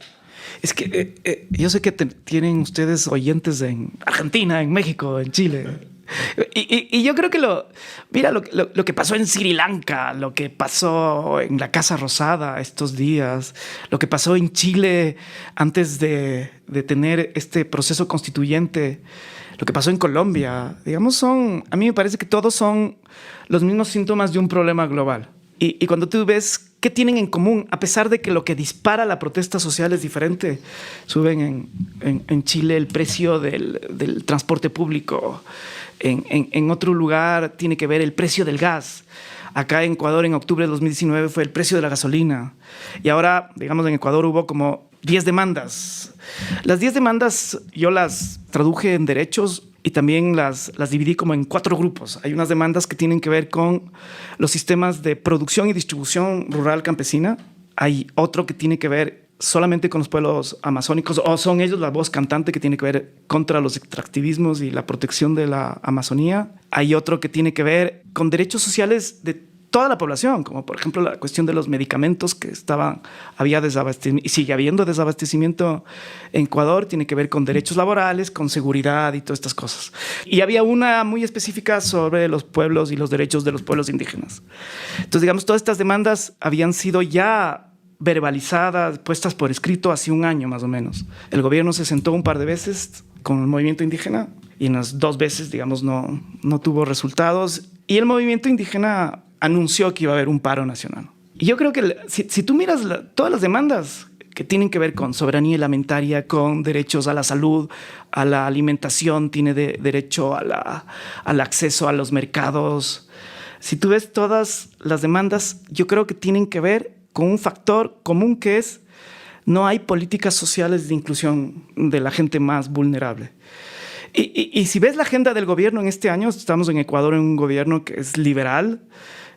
Es que yo sé que tienen ustedes oyentes en Argentina, en México, en Chile. Y yo creo que lo que pasó en Sri Lanka, lo que pasó en la Casa Rosada estos días, lo que pasó en Chile antes de tener este proceso constituyente, lo que pasó en Colombia, digamos, a mí me parece que todos son los mismos síntomas de un problema global. Y cuando tú ves qué tienen en común, a pesar de que lo que dispara la protesta social es diferente, suben en Chile el precio del transporte público, en otro lugar tiene que ver el precio del gas. Acá en Ecuador, en octubre de 2019, fue el precio de la gasolina. Y ahora, digamos, en Ecuador hubo como 10 demandas. Las 10 demandas yo las traduje en derechos y también las dividí como en 4 grupos. Hay unas demandas que tienen que ver con los sistemas de producción y distribución rural campesina. Hay otro que tiene que ver solamente con los pueblos amazónicos, o son ellos la voz cantante que tiene que ver contra los extractivismos y la protección de la Amazonía. Hay otro que tiene que ver con derechos sociales de toda la población, como por ejemplo la cuestión de los medicamentos que había desabastecimiento y sigue habiendo desabastecimiento en Ecuador, tiene que ver con derechos laborales, con seguridad y todas estas cosas. Y había una muy específica sobre los pueblos y los derechos de los pueblos indígenas. Entonces, digamos, todas estas demandas habían sido ya verbalizadas, puestas por escrito hace un año más o menos. El gobierno se sentó un par de veces con el movimiento indígena y en las 2 veces, digamos, no tuvo resultados. Y el movimiento indígena anunció que iba a haber un paro nacional. Y yo creo que si tú miras todas las demandas que tienen que ver con soberanía alimentaria, con derechos a la salud, a la alimentación, tiene derecho al acceso a los mercados. Si tú ves todas las demandas, yo creo que tienen que ver con un factor común que es no hay políticas sociales de inclusión de la gente más vulnerable. Y si ves la agenda del gobierno en este año, estamos en Ecuador en un gobierno que es liberal,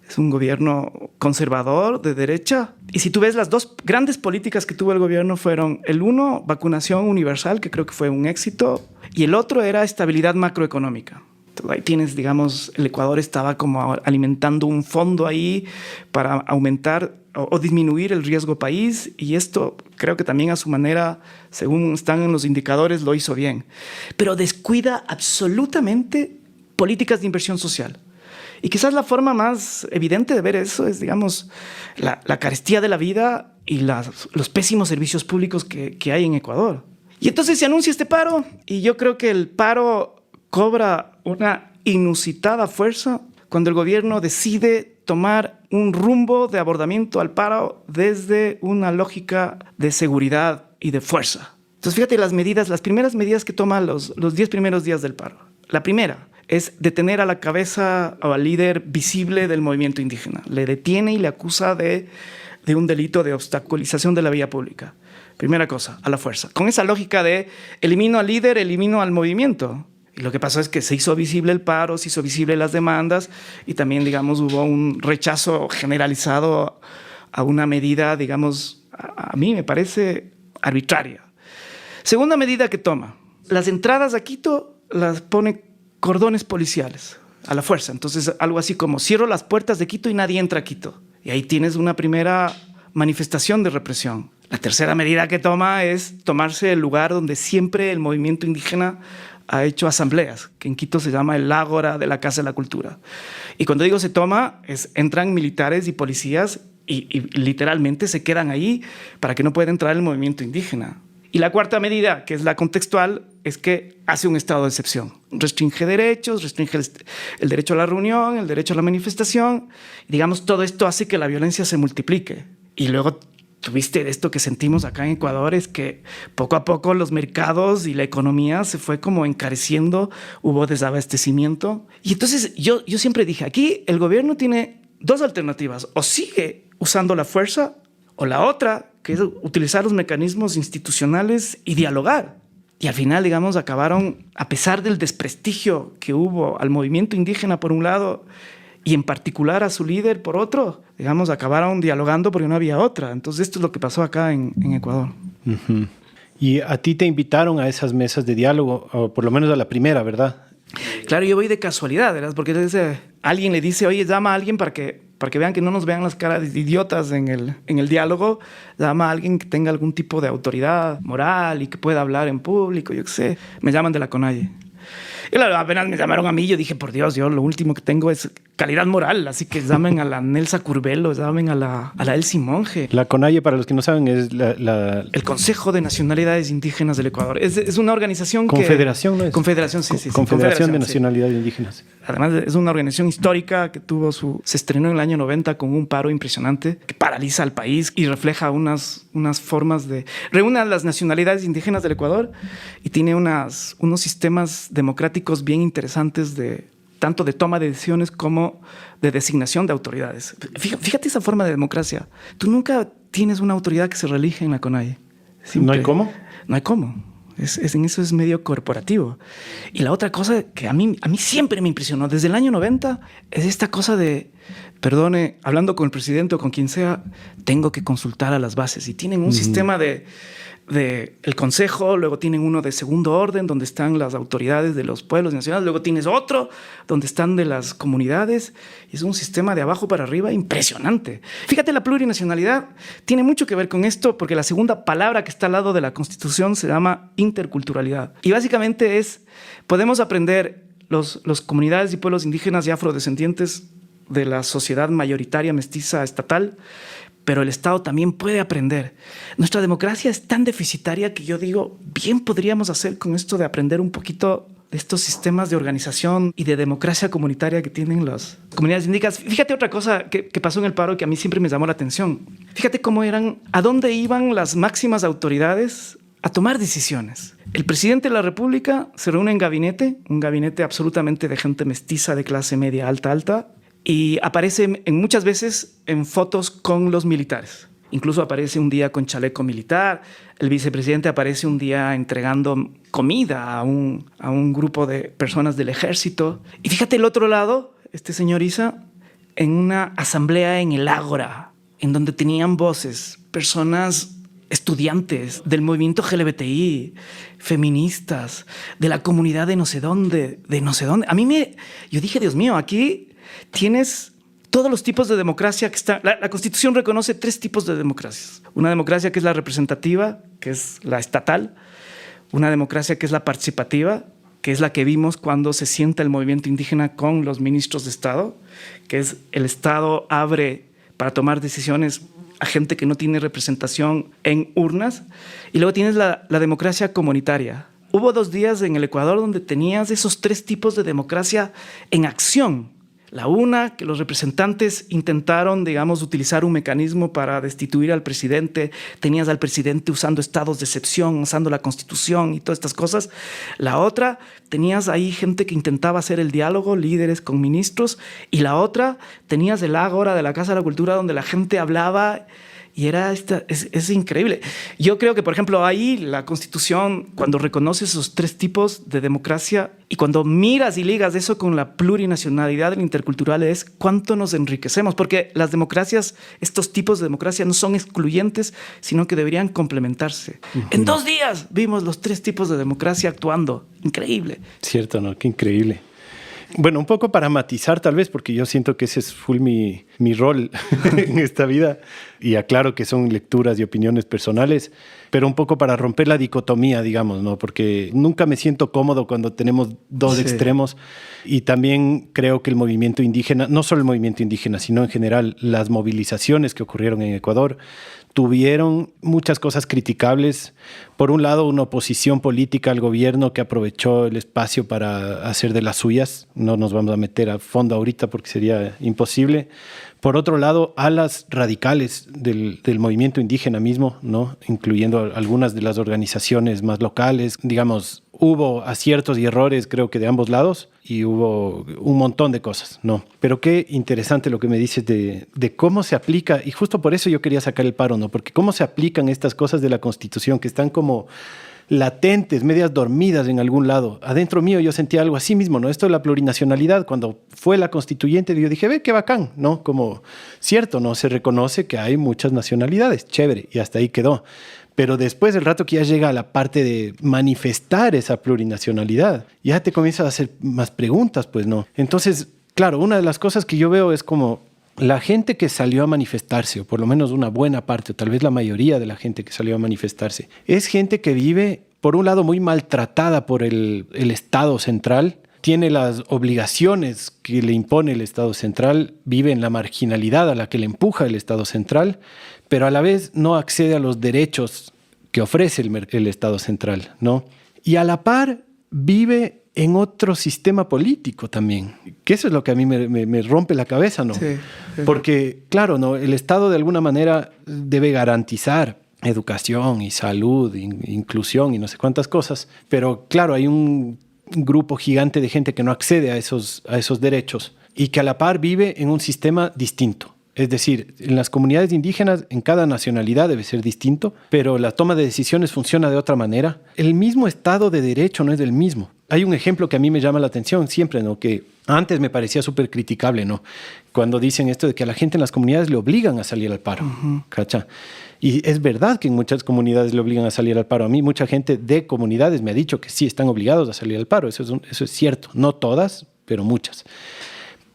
es un gobierno conservador, de derecha. Y si tú ves las 2 grandes políticas que tuvo el gobierno fueron el uno, vacunación universal, que creo que fue un éxito, y el otro era estabilidad macroeconómica. Entonces, ahí tienes, digamos, el Ecuador estaba como alimentando un fondo ahí para aumentar o disminuir el riesgo país, y esto creo que también a su manera, según están en los indicadores, lo hizo bien. Pero descuida absolutamente políticas de inversión social. Y quizás la forma más evidente de ver eso es, digamos, la carestía de la vida y los pésimos servicios públicos que hay en Ecuador. Y entonces se anuncia este paro, y yo creo que el paro cobra una inusitada fuerza cuando el gobierno decide tomar un rumbo de abordamiento al paro desde una lógica de seguridad y de fuerza. Entonces, fíjate las primeras medidas que toma los 10 primeros días del paro. La primera es detener a la cabeza o al líder visible del movimiento indígena. Le detiene y le acusa de un delito de obstaculización de la vía pública. Primera cosa, a la fuerza. Con esa lógica de elimino al líder, elimino al movimiento. Y lo que pasó es que se hizo visible el paro, se hizo visible las demandas y también, digamos, hubo un rechazo generalizado a una medida, digamos, a mí me parece arbitraria. Segunda medida que toma, las entradas a Quito las pone cordones policiales a la fuerza. Entonces, algo así como cierro las puertas de Quito y nadie entra a Quito. Y ahí tienes una primera manifestación de represión. La tercera medida que toma es tomarse el lugar donde siempre el movimiento indígena ha hecho asambleas, que en Quito se llama el Ágora de la Casa de la Cultura. Y cuando digo se toma, entran militares y policías y literalmente se quedan ahí para que no pueda entrar el movimiento indígena. Y la cuarta medida, que es la contextual, es que hace un estado de excepción. Restringe derechos, restringe el derecho a la reunión, el derecho a la manifestación. Y digamos, todo esto hace que la violencia se multiplique. Y luego tuviste esto que sentimos acá en Ecuador, es que poco a poco los mercados y la economía se fue como encareciendo, hubo desabastecimiento. Y entonces yo siempre dije, aquí el gobierno tiene 2 alternativas, o sigue usando la fuerza, o la otra, que es utilizar los mecanismos institucionales y dialogar. Y al final, digamos, acabaron, a pesar del desprestigio que hubo al movimiento indígena por un lado y en particular a su líder por otro, digamos, acabaron dialogando porque no había otra. Entonces esto es lo que pasó acá en Ecuador. Uh-huh. Y a ti te invitaron a esas mesas de diálogo, o por lo menos a la primera, ¿verdad? Claro, yo voy de casualidad, ¿verdad? Porque alguien le dice, oye, llama a alguien para que vean que no nos vean las caras de idiotas en el diálogo. Llama a alguien que tenga algún tipo de autoridad moral y que pueda hablar en público, yo qué sé. Me llaman de la CONAIE. Y claro, apenas me llamaron a mí, yo dije, por Dios, yo lo último que tengo es calidad moral, así que llamen a la Nelsa Curbelo, llamen a la Elsie Monge. La CONAIE, para los que no saben, es el Consejo de Nacionalidades Indígenas del Ecuador. Es una organización Confederación, ¿no es? Confederación, sí. Confederación de Nacionalidades Indígenas. Además, es una organización histórica que se estrenó en el año 90 con un paro impresionante que paraliza al país y refleja unas formas de... Reúne a las nacionalidades indígenas del Ecuador y tiene unos sistemas democráticos bien interesantes tanto de toma de decisiones como de designación de autoridades. Fíjate esa forma de democracia. Tú nunca tienes una autoridad que se reelige en la CONAIE. ¿No hay cómo? No hay cómo. En eso es medio corporativo. Y la otra cosa que a mí siempre me impresionó desde el año 90 es esta cosa de, perdone, hablando con el presidente o con quien sea, tengo que consultar a las bases. Y tienen un sistema de el consejo, luego tienen uno de segundo orden donde están las autoridades de los pueblos nacionales, luego tienes otro donde están de las comunidades, y es un sistema de abajo para arriba impresionante. Fíjate, la plurinacionalidad tiene mucho que ver con esto, porque la segunda palabra que está al lado de la Constitución se llama interculturalidad, y básicamente podemos aprender los comunidades y pueblos indígenas y afrodescendientes de la sociedad mayoritaria mestiza estatal, pero el Estado también puede aprender. Nuestra democracia es tan deficitaria que yo digo, bien podríamos hacer con esto de aprender un poquito de estos sistemas de organización y de democracia comunitaria que tienen las comunidades indígenas. Fíjate otra cosa que pasó en el paro que a mí siempre me llamó la atención. Fíjate a dónde iban las máximas autoridades a tomar decisiones. El presidente de la República se reúne en un gabinete absolutamente de gente mestiza de clase media alta, y aparece muchas veces en fotos con los militares. Incluso aparece un día con chaleco militar. El vicepresidente aparece un día entregando comida a un grupo de personas del ejército. Y fíjate el otro lado, este señor Issa, en una asamblea en el Ágora, en donde tenían voces, personas estudiantes del movimiento LGBTI, feministas, de la comunidad de no sé dónde. Yo dije, Dios mío, aquí tienes todos los tipos de democracia que está. La Constitución reconoce 3 tipos de democracias. Una democracia que es la representativa, que es la estatal. Una democracia que es la participativa, que es la que vimos cuando se sienta el movimiento indígena con los ministros de Estado, que es el Estado abre para tomar decisiones a gente que no tiene representación en urnas. Y luego tienes la democracia comunitaria. Hubo 2 días en el Ecuador donde tenías esos 3 tipos de democracia en acción. La una, que los representantes intentaron, utilizar un mecanismo para destituir al presidente. Tenías al presidente usando estados de excepción, usando la Constitución y todas estas cosas. La otra, tenías ahí gente que intentaba hacer el diálogo, líderes con ministros. Y la otra, tenías el Ágora de la Casa de la Cultura, donde la gente hablaba. Y es increíble. Yo creo que, por ejemplo, ahí la Constitución, cuando reconoce esos 3 tipos de democracia y cuando miras y ligas eso con la plurinacionalidad del intercultural, es cuánto nos enriquecemos. Porque las democracias, estos tipos de democracia no son excluyentes, sino que deberían complementarse. En 2 días vimos los 3 tipos de democracia actuando. Increíble. Cierto, ¿no? Qué increíble. Bueno, un poco para matizar tal vez, porque yo siento que ese es full mi rol en esta vida, y aclaro que son lecturas y opiniones personales, pero un poco para romper la dicotomía, digamos, ¿no? Porque nunca me siento cómodo cuando tenemos 2 extremos, y también creo que el movimiento indígena, no solo el movimiento indígena, sino en general las movilizaciones que ocurrieron en Ecuador, tuvieron muchas cosas criticables. Por un lado, una oposición política al gobierno que aprovechó el espacio para hacer de las suyas. No nos vamos a meter a fondo ahorita porque sería imposible. Por otro lado, alas radicales del movimiento indígena mismo, ¿no? Incluyendo algunas de las organizaciones más locales. Digamos, hubo aciertos y errores, creo que de ambos lados, y hubo un montón de cosas, ¿no? Pero qué interesante lo que me dices de cómo se aplica, y justo por eso yo quería sacar el paro, ¿no? Porque cómo se aplican estas cosas de la Constitución que están como latentes, medias dormidas en algún lado. Adentro mío yo sentía algo así mismo, ¿no? Esto de la plurinacionalidad, cuando fue la constituyente, yo dije, ve, qué bacán, ¿no? Como, cierto, ¿no? Se reconoce que hay muchas nacionalidades, chévere, y hasta ahí quedó. Pero después, el rato que ya llega a la parte de manifestar esa plurinacionalidad, ya te comienzas a hacer más preguntas, pues, ¿no? Entonces, claro, una de las cosas que yo veo es como la gente que salió a manifestarse, o por lo menos una buena parte, o tal vez la mayoría de la gente que salió a manifestarse, es gente que vive, por un lado, muy maltratada por el Estado central, tiene las obligaciones que le impone el Estado central, vive en la marginalidad a la que le empuja el Estado central, pero a la vez no accede a los derechos que ofrece el Estado central, ¿no? Y a la par vive en otro sistema político también, que eso es lo que a mí me rompe la cabeza, ¿no? Sí. Porque, claro, ¿no? El Estado de alguna manera debe garantizar educación y salud, inclusión y no sé cuántas cosas, pero claro, hay un grupo gigante de gente que no accede a esos derechos y que a la par vive en un sistema distinto. Es decir, en las comunidades indígenas, en cada nacionalidad debe ser distinto, pero la toma de decisiones funciona de otra manera. El mismo Estado de Derecho no es el mismo. Hay un ejemplo que a mí me llama la atención siempre, ¿no? Que antes me parecía súper criticable, ¿no? Cuando dicen esto de que a la gente en las comunidades le obligan a salir al paro, ¿cacha? Y es verdad que en muchas comunidades le obligan a salir al paro. A mí mucha gente de comunidades me ha dicho que sí están obligados a salir al paro. Eso es cierto. No todas, pero muchas.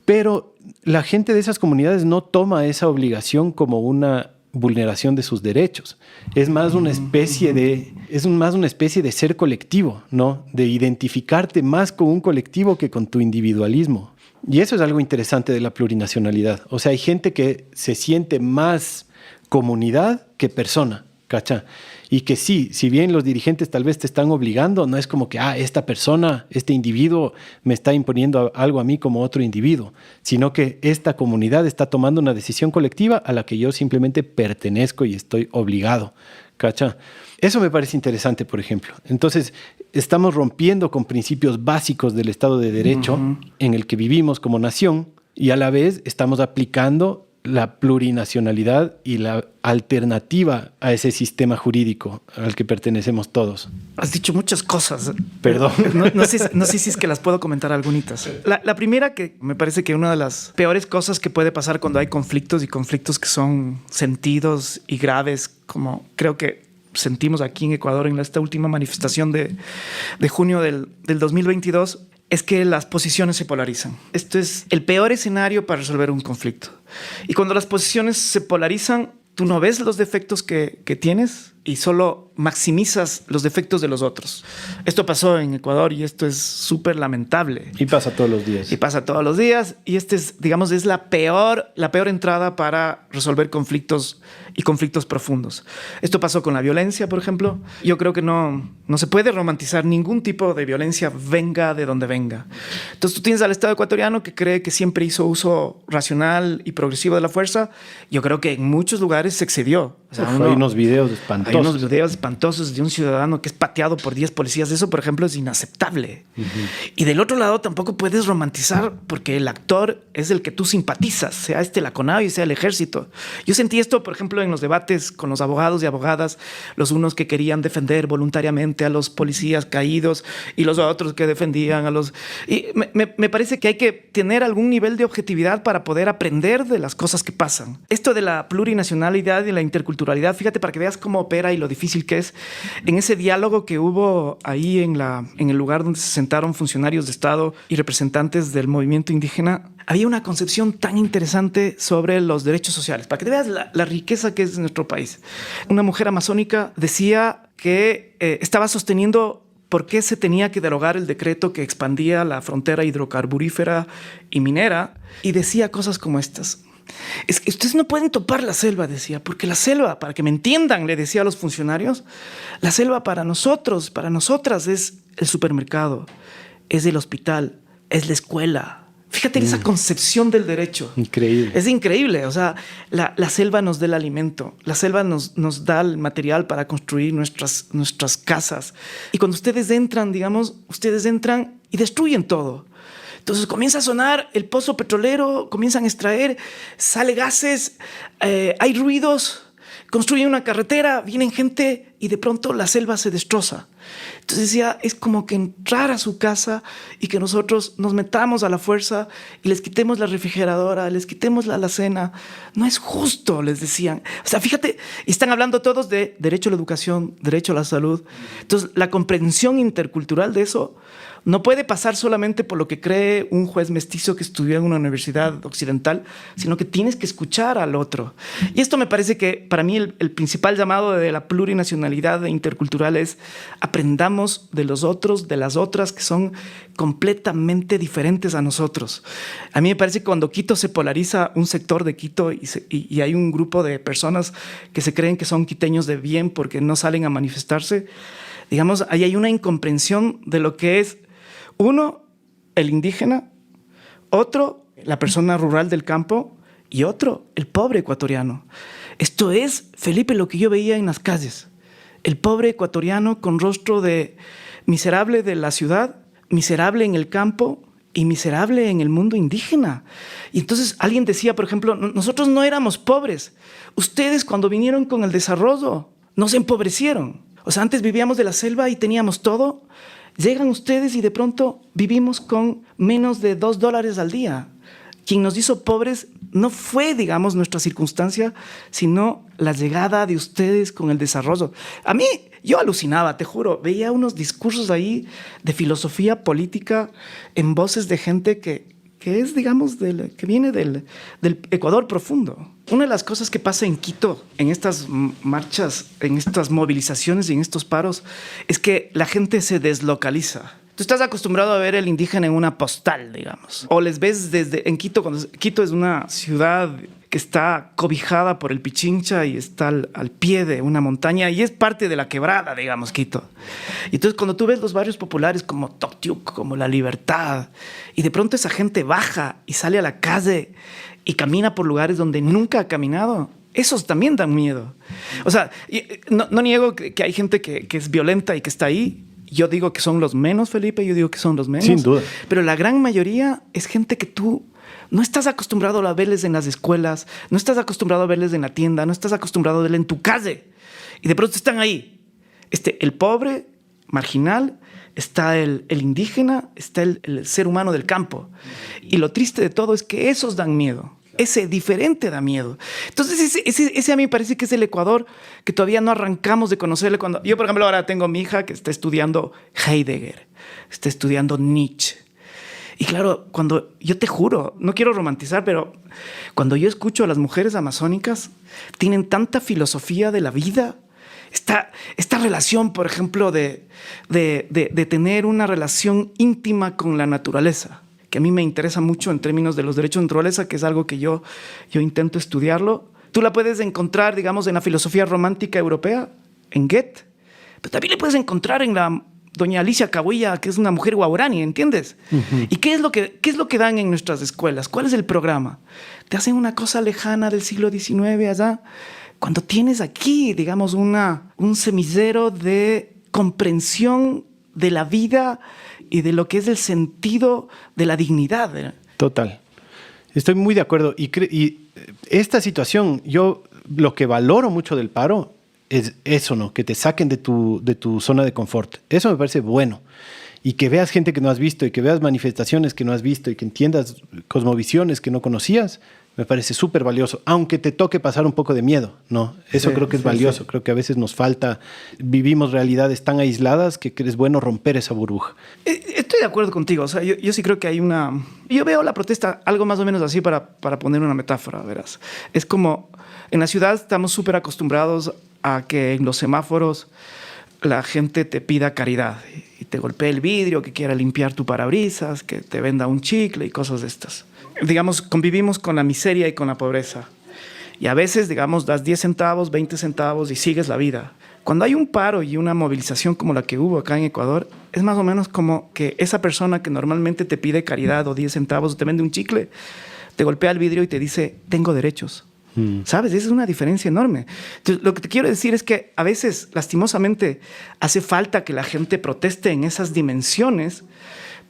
Pero la gente de esas comunidades no toma esa obligación como una vulneración de sus derechos. Es más una especie de ser colectivo, ¿no? De identificarte más con un colectivo que con tu individualismo. Y eso es algo interesante de la plurinacionalidad. O sea, hay gente que se siente más comunidad que persona, ¿cacha? Y que sí, si bien los dirigentes tal vez te están obligando, no es como que, esta persona, este individuo me está imponiendo algo a mí como otro individuo, sino que esta comunidad está tomando una decisión colectiva a la que yo simplemente pertenezco y estoy obligado, ¿cacha? Eso me parece interesante, por ejemplo. Entonces, estamos rompiendo con principios básicos del Estado de Derecho en el que vivimos como nación y a la vez estamos aplicando la plurinacionalidad y la alternativa a ese sistema jurídico al que pertenecemos todos. Has dicho muchas cosas. Perdón. No sé si es que las puedo comentar algunitas. La primera, que me parece que una de las peores cosas que puede pasar cuando hay conflictos, y conflictos que son sentidos y graves, como creo que sentimos aquí en Ecuador en esta última manifestación de junio del 2022, es que las posiciones se polarizan. Esto es el peor escenario para resolver un conflicto. Y cuando las posiciones se polarizan, tú no ves los defectos que tienes y solo maximizas los defectos de los otros. Esto pasó en Ecuador y esto es súper lamentable. Y pasa todos los días. Y este es, digamos, es la peor entrada para resolver conflictos y conflictos profundos. Esto pasó con la violencia, por ejemplo. Yo creo que no se puede romantizar ningún tipo de violencia, venga de donde venga. Entonces tú tienes al Estado ecuatoriano que cree que siempre hizo uso racional y progresivo de la fuerza. Yo creo que en muchos lugares se excedió. O sea, hay unos videos espantosos. Hay unos videos espantosos de un ciudadano que es pateado por 10 policías. Eso, por ejemplo, es inaceptable. Y del otro lado tampoco puedes romantizar porque el actor es el que tú simpatizas, sea la CONAVI, sea el ejército. Yo sentí esto, por ejemplo, en los debates con los abogados y abogadas, los unos que querían defender voluntariamente a los policías caídos y los otros que defendían a los... Y me parece que hay que tener algún nivel de objetividad para poder aprender de las cosas que pasan. Esto de la plurinacionalidad y la interculturalidad, fíjate para que veas cómo opera y lo difícil que es. En ese diálogo que hubo ahí en el lugar donde se sentaron funcionarios de Estado y representantes del movimiento indígena, había una concepción tan interesante sobre los derechos sociales, para que te veas la riqueza que es nuestro país. Una mujer amazónica decía que estaba sosteniendo por qué se tenía que derogar el decreto que expandía la frontera hidrocarburífera y minera, y decía cosas como estas. Es que ustedes no pueden topar la selva, decía, porque la selva, para que me entiendan, le decía a los funcionarios, la selva para nosotros, para nosotras es el supermercado, es el hospital, es la escuela. Fíjate en esa concepción del derecho. Increíble. Es increíble. O sea, la selva nos da el alimento. La selva nos da el material para construir nuestras casas. Y cuando ustedes entran, digamos, ustedes entran y destruyen todo. Entonces comienza a sonar el pozo petrolero, comienzan a extraer, sale gases, hay ruidos, construyen una carretera, vienen gente y de pronto la selva se destroza. Entonces decía, es como que entrar a su casa y que nosotros nos metamos a la fuerza y les quitemos la refrigeradora, les quitemos la alacena. No es justo, les decían. O sea, fíjate, están hablando todos de derecho a la educación, derecho a la salud. Entonces, la comprensión intercultural de eso no puede pasar solamente por lo que cree un juez mestizo que estudió en una universidad occidental, sino que tienes que escuchar al otro. Y esto me parece que para mí el principal llamado de la plurinacionalidad intercultural es aprendamos de los otros, de las otras que son completamente diferentes a nosotros. A mí me parece que cuando Quito se polariza un sector de Quito y hay un grupo de personas que se creen que son quiteños de bien porque no salen a manifestarse, digamos, ahí hay una incomprensión de lo que es uno, el indígena, otro, la persona rural del campo y otro, el pobre ecuatoriano. Esto es, Felipe, lo que yo veía en las calles. El pobre ecuatoriano con rostro de miserable de la ciudad, miserable en el campo y miserable en el mundo indígena. Y entonces alguien decía, por ejemplo, nosotros no éramos pobres. Ustedes cuando vinieron con el desarrollo nos empobrecieron. O sea, antes vivíamos de la selva y teníamos todo. Llegan ustedes y de pronto vivimos con menos de $2 al día. Quien nos hizo pobres no fue, digamos, nuestra circunstancia, sino la llegada de ustedes con el desarrollo. A mí, yo alucinaba, te juro, veía unos discursos ahí de filosofía política en voces de gente que es, digamos, que viene del Ecuador profundo. Una de las cosas que pasa en Quito, en estas marchas, en estas movilizaciones y en estos paros, es que la gente se deslocaliza. Tú estás acostumbrado a ver el indígena en una postal, digamos. O les ves en Quito, Quito es una ciudad que está cobijada por el Pichincha y está al pie de una montaña y es parte de la quebrada, digamos, Quito. Y entonces cuando tú ves los barrios populares como Toctiuc, como La Libertad, y de pronto esa gente baja y sale a la calle y camina por lugares donde nunca ha caminado, esos también dan miedo. O sea, no niego que hay gente que es violenta y que está ahí. Yo digo que son los menos, Felipe, yo digo que son los menos. Sin duda. Pero la gran mayoría es gente que tú no estás acostumbrado a verles en las escuelas, no estás acostumbrado a verles en la tienda, no estás acostumbrado a verles en tu calle. Y de pronto están ahí. El pobre, marginal, está el indígena, está el ser humano del campo. Y lo triste de todo es que esos dan miedo. Ese diferente da miedo. Entonces ese a mí me parece que es el Ecuador que todavía no arrancamos de conocerle. Cuando yo, por ejemplo, ahora tengo a mi hija que está estudiando Heidegger, está estudiando Nietzsche. Y claro, cuando yo te juro, no quiero romantizar, pero cuando yo escucho a las mujeres amazónicas, tienen tanta filosofía de la vida. Esta relación, por ejemplo, de tener una relación íntima con la naturaleza, que a mí me interesa mucho en términos de los derechos de naturaleza, que es algo que yo intento estudiarlo. Tú la puedes encontrar, digamos, en la filosofía romántica europea, en Goethe, pero también le puedes encontrar en la doña Alicia Cahuilla, que es una mujer guaurani, ¿entiendes? Uh-huh. ¿Y qué es lo que dan en nuestras escuelas? ¿Cuál es el programa? Te hacen una cosa lejana del siglo XIX allá, cuando tienes aquí, digamos, un semillero de comprensión de la vida y de lo que es el sentido de la dignidad. Total. Estoy muy de acuerdo. Y esta situación, yo lo que valoro mucho del paro es eso, ¿no? Que te saquen de tu zona de confort. Eso me parece bueno. Y que veas gente que no has visto y que veas manifestaciones que no has visto y que entiendas cosmovisiones que no conocías, me parece súper valioso, aunque te toque pasar un poco de miedo, ¿no? Eso sí, creo que es valioso. Sí. Creo que a veces nos falta, vivimos realidades tan aisladas que es bueno romper esa burbuja. Estoy de acuerdo contigo. O sea, yo sí creo que hay yo veo la protesta algo más o menos así para poner una metáfora, verás. Es como, en la ciudad estamos súper acostumbrados a que en los semáforos la gente te pida caridad y te golpee el vidrio, que quiera limpiar tu parabrisas, que te venda un chicle y cosas de estas. Digamos, convivimos con la miseria y con la pobreza. Y a veces, digamos, das 10 centavos, 20 centavos y sigues la vida. Cuando hay un paro y una movilización como la que hubo acá en Ecuador, es más o menos como que esa persona que normalmente te pide caridad o 10 centavos o te vende un chicle, te golpea el vidrio y te dice, tengo derechos. ¿Sabes? Esa es una diferencia enorme. Entonces, lo que te quiero decir es que a veces, lastimosamente, hace falta que la gente proteste en esas dimensiones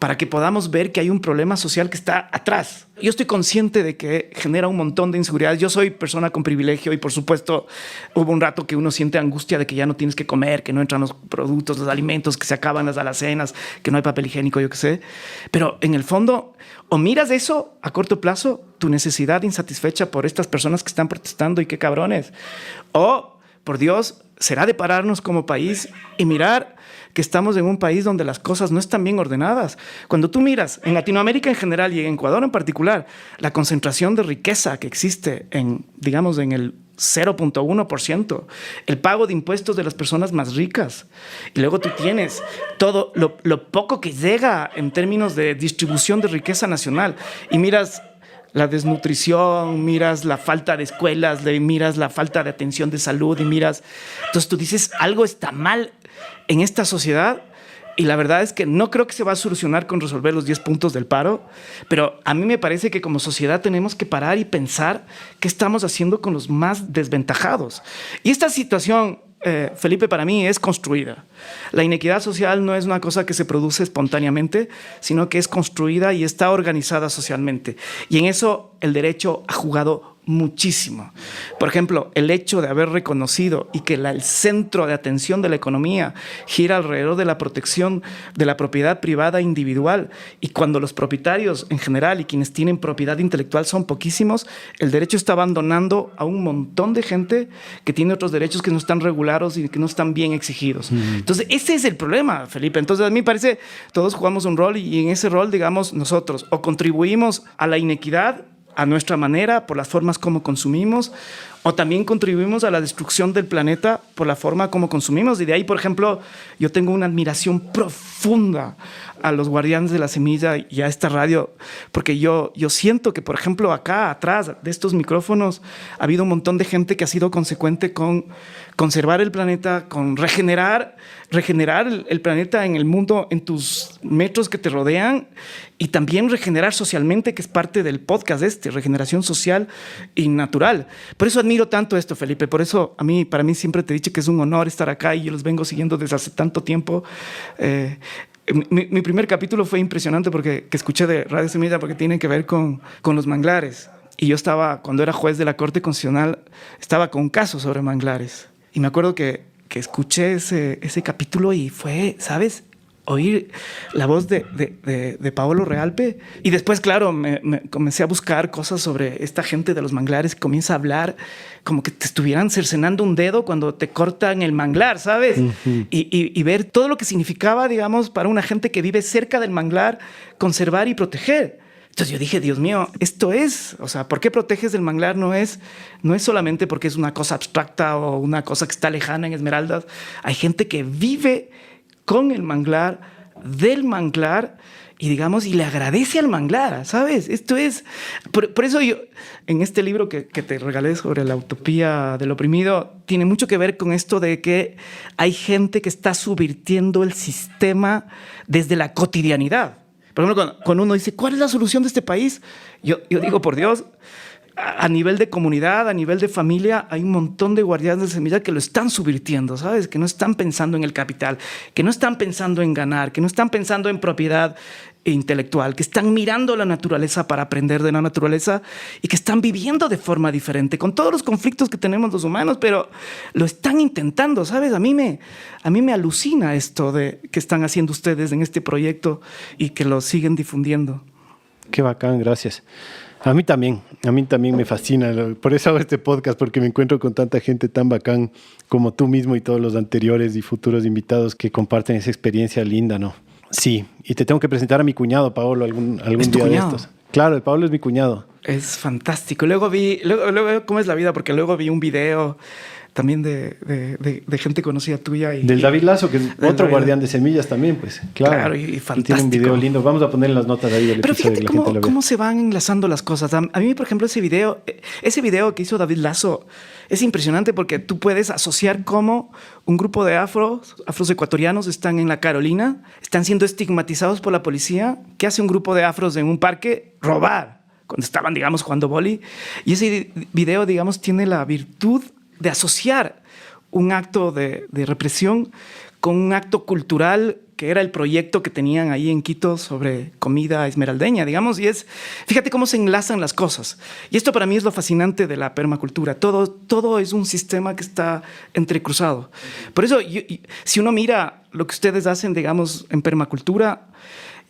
para que podamos ver que hay un problema social que está atrás. Yo estoy consciente de que genera un montón de inseguridades. Yo soy persona con privilegio y, por supuesto, hubo un rato que uno siente angustia de que ya no tienes que comer, que no entran los productos, los alimentos, que se acaban las alacenas, que no hay papel higiénico, yo qué sé. Pero en el fondo, o miras eso a corto plazo, tu necesidad insatisfecha por estas personas que están protestando y qué cabrones, o, por Dios, será de pararnos como país y mirar que estamos en un país donde las cosas no están bien ordenadas. Cuando tú miras en Latinoamérica en general y en Ecuador en particular, la concentración de riqueza que existe en, digamos, en el 0.1%, el pago de impuestos de las personas más ricas, y luego tú tienes todo lo poco que llega en términos de distribución de riqueza nacional, y miras la desnutrición, miras la falta de escuelas, miras la falta de atención de salud y miras... Entonces tú dices, algo está mal en esta sociedad, y la verdad es que no creo que se va a solucionar con resolver los 10 puntos del paro, pero a mí me parece que como sociedad tenemos que parar y pensar qué estamos haciendo con los más desventajados. Y esta situación, Felipe, para mí es construida. La inequidad social no es una cosa que se produce espontáneamente, sino que es construida y está organizada socialmente. Y en eso el derecho ha jugado muchísimo. Por ejemplo, el hecho de haber reconocido y que el centro de atención de la economía gira alrededor de la protección de la propiedad privada individual, y cuando los propietarios en general y quienes tienen propiedad intelectual son poquísimos, el derecho está abandonando a un montón de gente que tiene otros derechos que no están regulados y que no están bien exigidos. Entonces, ese es el problema, Felipe. Entonces, a mí me parece, todos jugamos un rol, y en ese rol, digamos, nosotros o contribuimos a la inequidad a nuestra manera, por las formas como consumimos, o también contribuimos a la destrucción del planeta por la forma como consumimos. Y de ahí, por ejemplo, yo tengo una admiración profunda a los Guardianes de la Semilla y a esta radio, porque yo siento que, por ejemplo, acá atrás de estos micrófonos ha habido un montón de gente que ha sido consecuente con conservar el planeta, con regenerar el planeta en el mundo, en tus metros que te rodean, y también regenerar socialmente, que es parte del podcast regeneración social y natural. Por eso admiro tanto esto, Felipe. Por eso para mí siempre te he dicho que es un honor estar acá, y yo los vengo siguiendo desde hace tanto tiempo. Mi primer capítulo fue impresionante que escuché de Radio Semilla, porque tiene que ver con los manglares. Y yo cuando era juez de la Corte Constitucional, estaba con un caso sobre manglares. Y me acuerdo que escuché ese capítulo y fue, ¿sabes?, oír la voz de Paolo Realpe. Y después, claro, me comencé a buscar cosas sobre esta gente de los manglares, que comienza a hablar como que te estuvieran cercenando un dedo cuando te cortan el manglar, ¿sabes? Y ver todo lo que significaba, digamos, para una gente que vive cerca del manglar, conservar y proteger. Entonces yo dije, Dios mío, esto es, o sea, ¿por qué proteges el manglar? No es solamente porque es una cosa abstracta o una cosa que está lejana en Esmeraldas. Hay gente que vive con el manglar, del manglar, y digamos, y le agradece al manglar, ¿sabes? Esto es, por eso yo, en este libro que te regalé sobre la utopía del oprimido, tiene mucho que ver con esto de que hay gente que está subvirtiendo el sistema desde la cotidianidad. Por ejemplo, cuando uno dice, ¿cuál es la solución de este país? Yo digo, por Dios, a nivel de comunidad, a nivel de familia, hay un montón de guardianes de semilla que lo están subvirtiendo, ¿sabes? Que no están pensando en el capital, que no están pensando en ganar, que no están pensando en propiedad intelectual, que están mirando la naturaleza para aprender de la naturaleza, y que están viviendo de forma diferente, con todos los conflictos que tenemos los humanos, pero lo están intentando, ¿sabes? A mí me alucina esto de que están haciendo ustedes en este proyecto y que lo siguen difundiendo. Qué bacán, gracias. A mí también me fascina. Por eso hago este podcast, porque me encuentro con tanta gente tan bacán como tú mismo y todos los anteriores y futuros invitados que comparten esa experiencia linda, ¿no? Sí, y te tengo que presentar a mi cuñado, Paolo, algún día de estos. Claro, el Paolo es mi cuñado. Es fantástico. Luego cómo es la vida, porque luego vi un video también de gente conocida tuya. Del David Lazo, que es otro guardián de semillas también, pues. Claro, y fantástico. Y tiene un video lindo. Vamos a poner en las notas ahí del Pero episodio. fíjate cómo se van enlazando las cosas. A mí, por ejemplo, ese video que hizo David Lazo es impresionante, porque tú puedes asociar cómo un grupo de afros ecuatorianos están en la Carolina, están siendo estigmatizados por la policía. ¿Qué hace un grupo de afros en un parque? Robar, cuando estaban, digamos, jugando boli. Y ese video, digamos, tiene la virtud de asociar un acto de represión con un acto cultural que era el proyecto que tenían ahí en Quito sobre comida esmeraldeña, digamos, y fíjate cómo se enlazan las cosas. Y esto para mí es lo fascinante de la permacultura. Todo es un sistema que está entrecruzado. Por eso, si uno mira lo que ustedes hacen, digamos, en permacultura,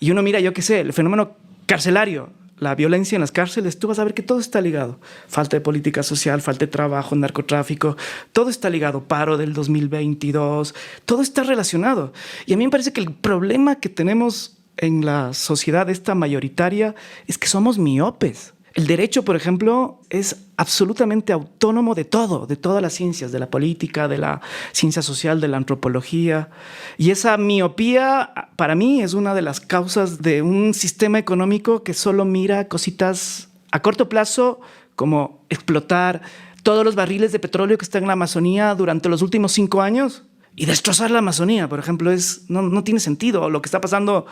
y uno mira, yo qué sé, el fenómeno carcelario, la violencia en las cárceles, tú vas a ver que todo está ligado. Falta de política social, falta de trabajo, narcotráfico, todo está ligado. Paro del 2022, todo está relacionado. Y a mí me parece que el problema que tenemos en la sociedad esta mayoritaria es que somos miopes. El derecho, por ejemplo, es absolutamente autónomo de todo, de todas las ciencias, de la política, de la ciencia social, de la antropología. Y esa miopía, para mí, es una de las causas de un sistema económico que solo mira cositas a corto plazo, como explotar todos los barriles de petróleo que están en la Amazonía durante los últimos 5 años. Y destrozar la Amazonía, por ejemplo, no tiene sentido. O lo que está pasando,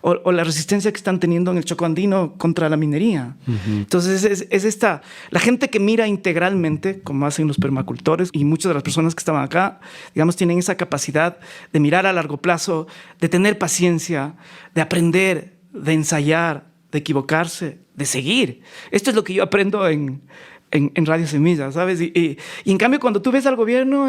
o la resistencia que están teniendo en el Choco Andino contra la minería. Entonces, la gente que mira integralmente, como hacen los permacultores, y muchas de las personas que estaban acá, digamos, tienen esa capacidad de mirar a largo plazo, de tener paciencia, de aprender, de ensayar, de equivocarse, de seguir. Esto es lo que yo aprendo en Radio Semilla, ¿sabes? Y en cambio, cuando tú ves al gobierno,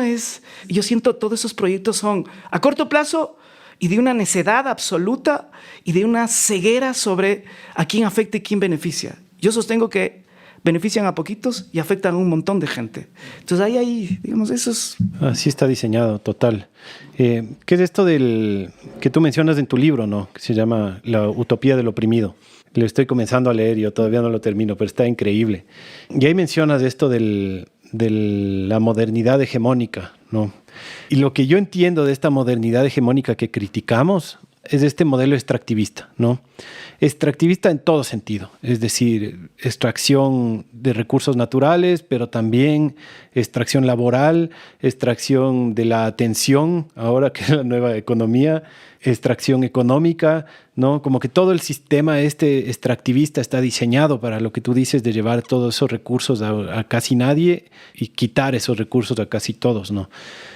yo siento todos esos proyectos son a corto plazo y de una necedad absoluta y de una ceguera sobre a quién afecta y quién beneficia. Yo sostengo que benefician a poquitos y afectan a un montón de gente. Entonces ahí digamos, eso es... Así está diseñado, total. ¿Qué es esto que tú mencionas en tu libro, ¿no? Que se llama La utopía del oprimido. Lo estoy comenzando a leer, yo todavía no lo termino, pero está increíble. Y ahí mencionas esto de la modernidad hegemónica, ¿no? Y lo que yo entiendo de esta modernidad hegemónica que criticamos es este modelo extractivista, ¿no? Extractivista en todo sentido, es decir, extracción de recursos naturales, pero también extracción laboral, extracción de la atención, ahora que es la nueva economía, extracción económica, ¿no? Como que todo el sistema extractivista está diseñado para lo que tú dices de llevar todos esos recursos a casi nadie y quitar esos recursos a casi todos, ¿no?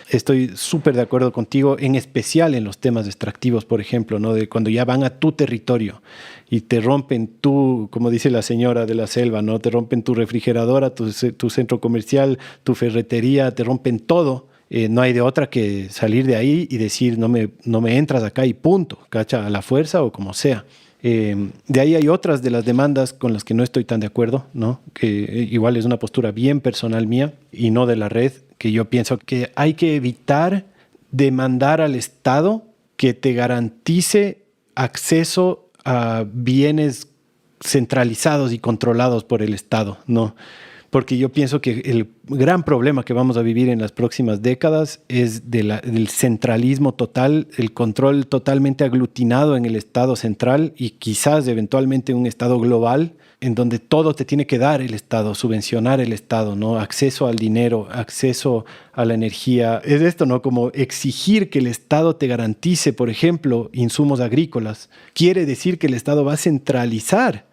Estoy súper de acuerdo contigo, en especial en los temas extractivos, por ejemplo, ¿no? De cuando ya van a tu territorio y te rompen como dice la señora de la selva, ¿no? Te rompen tu refrigeradora, tu centro comercial, tu ferretería, te rompen todo. No hay de otra que salir de ahí y decir no me entras acá y punto, ¿cacha? A la fuerza o como sea. De ahí hay otras de las demandas con las que no estoy tan de acuerdo, ¿no? Que igual es una postura bien personal mía y no de la red, que yo pienso que hay que evitar demandar al Estado que te garantice acceso a bienes centralizados y controlados por el Estado, ¿no? Porque yo pienso que el gran problema que vamos a vivir en las próximas décadas es del centralismo total, el control totalmente aglutinado en el Estado central y quizás eventualmente un Estado global en donde todo te tiene que dar el Estado, subvencionar el Estado, ¿no? Acceso al dinero, acceso a la energía. Es esto, ¿no? Como exigir que el Estado te garantice, por ejemplo, insumos agrícolas. Quiere decir que el Estado va a centralizar,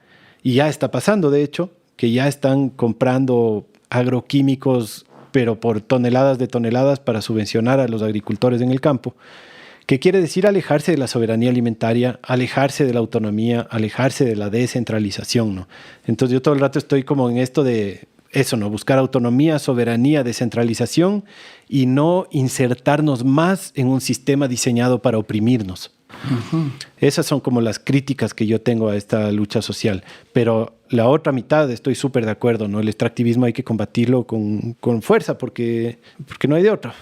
y ya está pasando, de hecho, que ya están comprando agroquímicos, pero por toneladas de toneladas para subvencionar a los agricultores en el campo, que quiere decir alejarse de la soberanía alimentaria, alejarse de la autonomía, alejarse de la descentralización, ¿no? Entonces yo todo el rato estoy como en esto de eso, ¿no? Buscar autonomía, soberanía, descentralización y no insertarnos más en un sistema diseñado para oprimirnos. Uh-huh. Esas son como las críticas que yo tengo a esta lucha social, pero la otra mitad estoy súper de acuerdo, ¿no? El extractivismo hay que combatirlo con fuerza porque no hay de otra.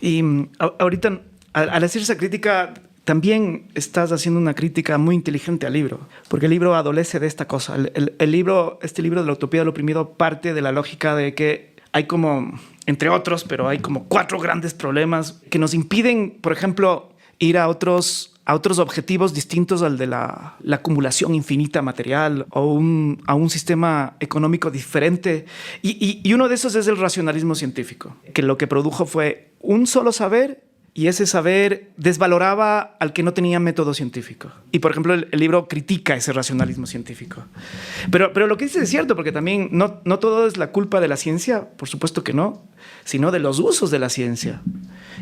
Y ahorita, al hacer esa crítica, también estás haciendo una crítica muy inteligente al libro, porque el libro adolece de esta cosa. Este libro de la utopía del oprimido parte de la lógica de que hay como, entre otros, pero hay como 4 grandes problemas que nos impiden, por ejemplo, ir a otros objetivos distintos al de la acumulación infinita material o a un sistema económico diferente. Y uno de esos es el racionalismo científico, que lo que produjo fue un solo saber y ese saber desvaloraba al que no tenía método científico. Y, por ejemplo, el libro critica ese racionalismo científico. Pero lo que dice es cierto, porque también no todo es la culpa de la ciencia, por supuesto que no, sino de los usos de la ciencia.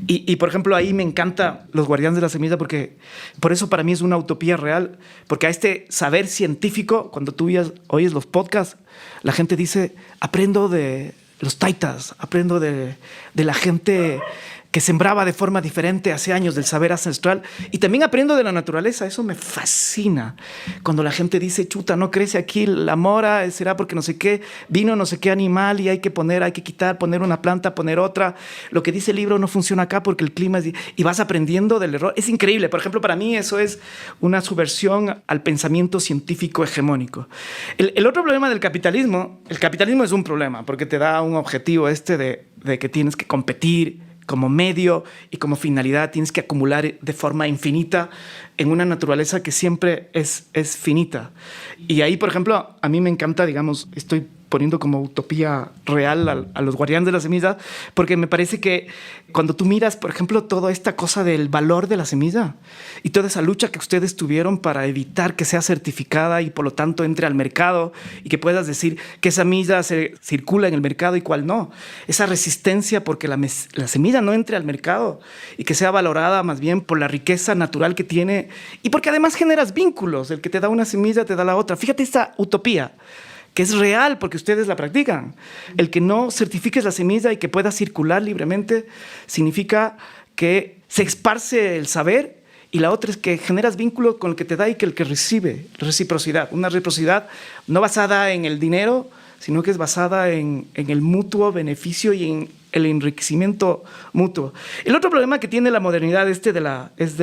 Y por ejemplo, ahí me encanta Los Guardianes de la Semilla, porque por eso para mí es una utopía real, porque a este saber científico, cuando tú oyes los podcasts, la gente dice, aprendo de los taitas, aprendo de la gente que sembraba de forma diferente hace años, del saber ancestral, y también aprendo de la naturaleza. Eso me fascina. Cuando la gente dice, chuta, no crece aquí la mora, será porque no sé qué, vino no sé qué animal y hay que quitar, poner una planta, poner otra. Lo que dice el libro no funciona acá porque el clima es... Y vas aprendiendo del error. Es increíble. Por ejemplo, para mí eso es una subversión al pensamiento científico hegemónico. El otro problema del capitalismo, el capitalismo es un problema porque te da un objetivo de que tienes que competir como medio y como finalidad, tienes que acumular de forma infinita en una naturaleza que siempre es finita. Y ahí, por ejemplo, a mí me encanta, digamos, estoy poniendo como utopía real a los Guardianes de la Semilla, porque me parece que cuando tú miras, por ejemplo, toda esta cosa del valor de la semilla y toda esa lucha que ustedes tuvieron para evitar que sea certificada y por lo tanto entre al mercado y que puedas decir que esa semilla se circula en el mercado y cuál no. Esa resistencia porque la semilla no entre al mercado y que sea valorada más bien por la riqueza natural que tiene y porque además generas vínculos. El que te da una semilla te da la otra. Fíjate esta utopía que es real porque ustedes la practican. El que no certifiques la semilla y que pueda circular libremente significa que se esparce el saber, y la otra es que generas vínculo con el que te da y que el que recibe. Reciprocidad. Una reciprocidad no basada en el dinero, sino que es basada en el mutuo beneficio y en el enriquecimiento mutuo. El otro problema que tiene la modernidad es de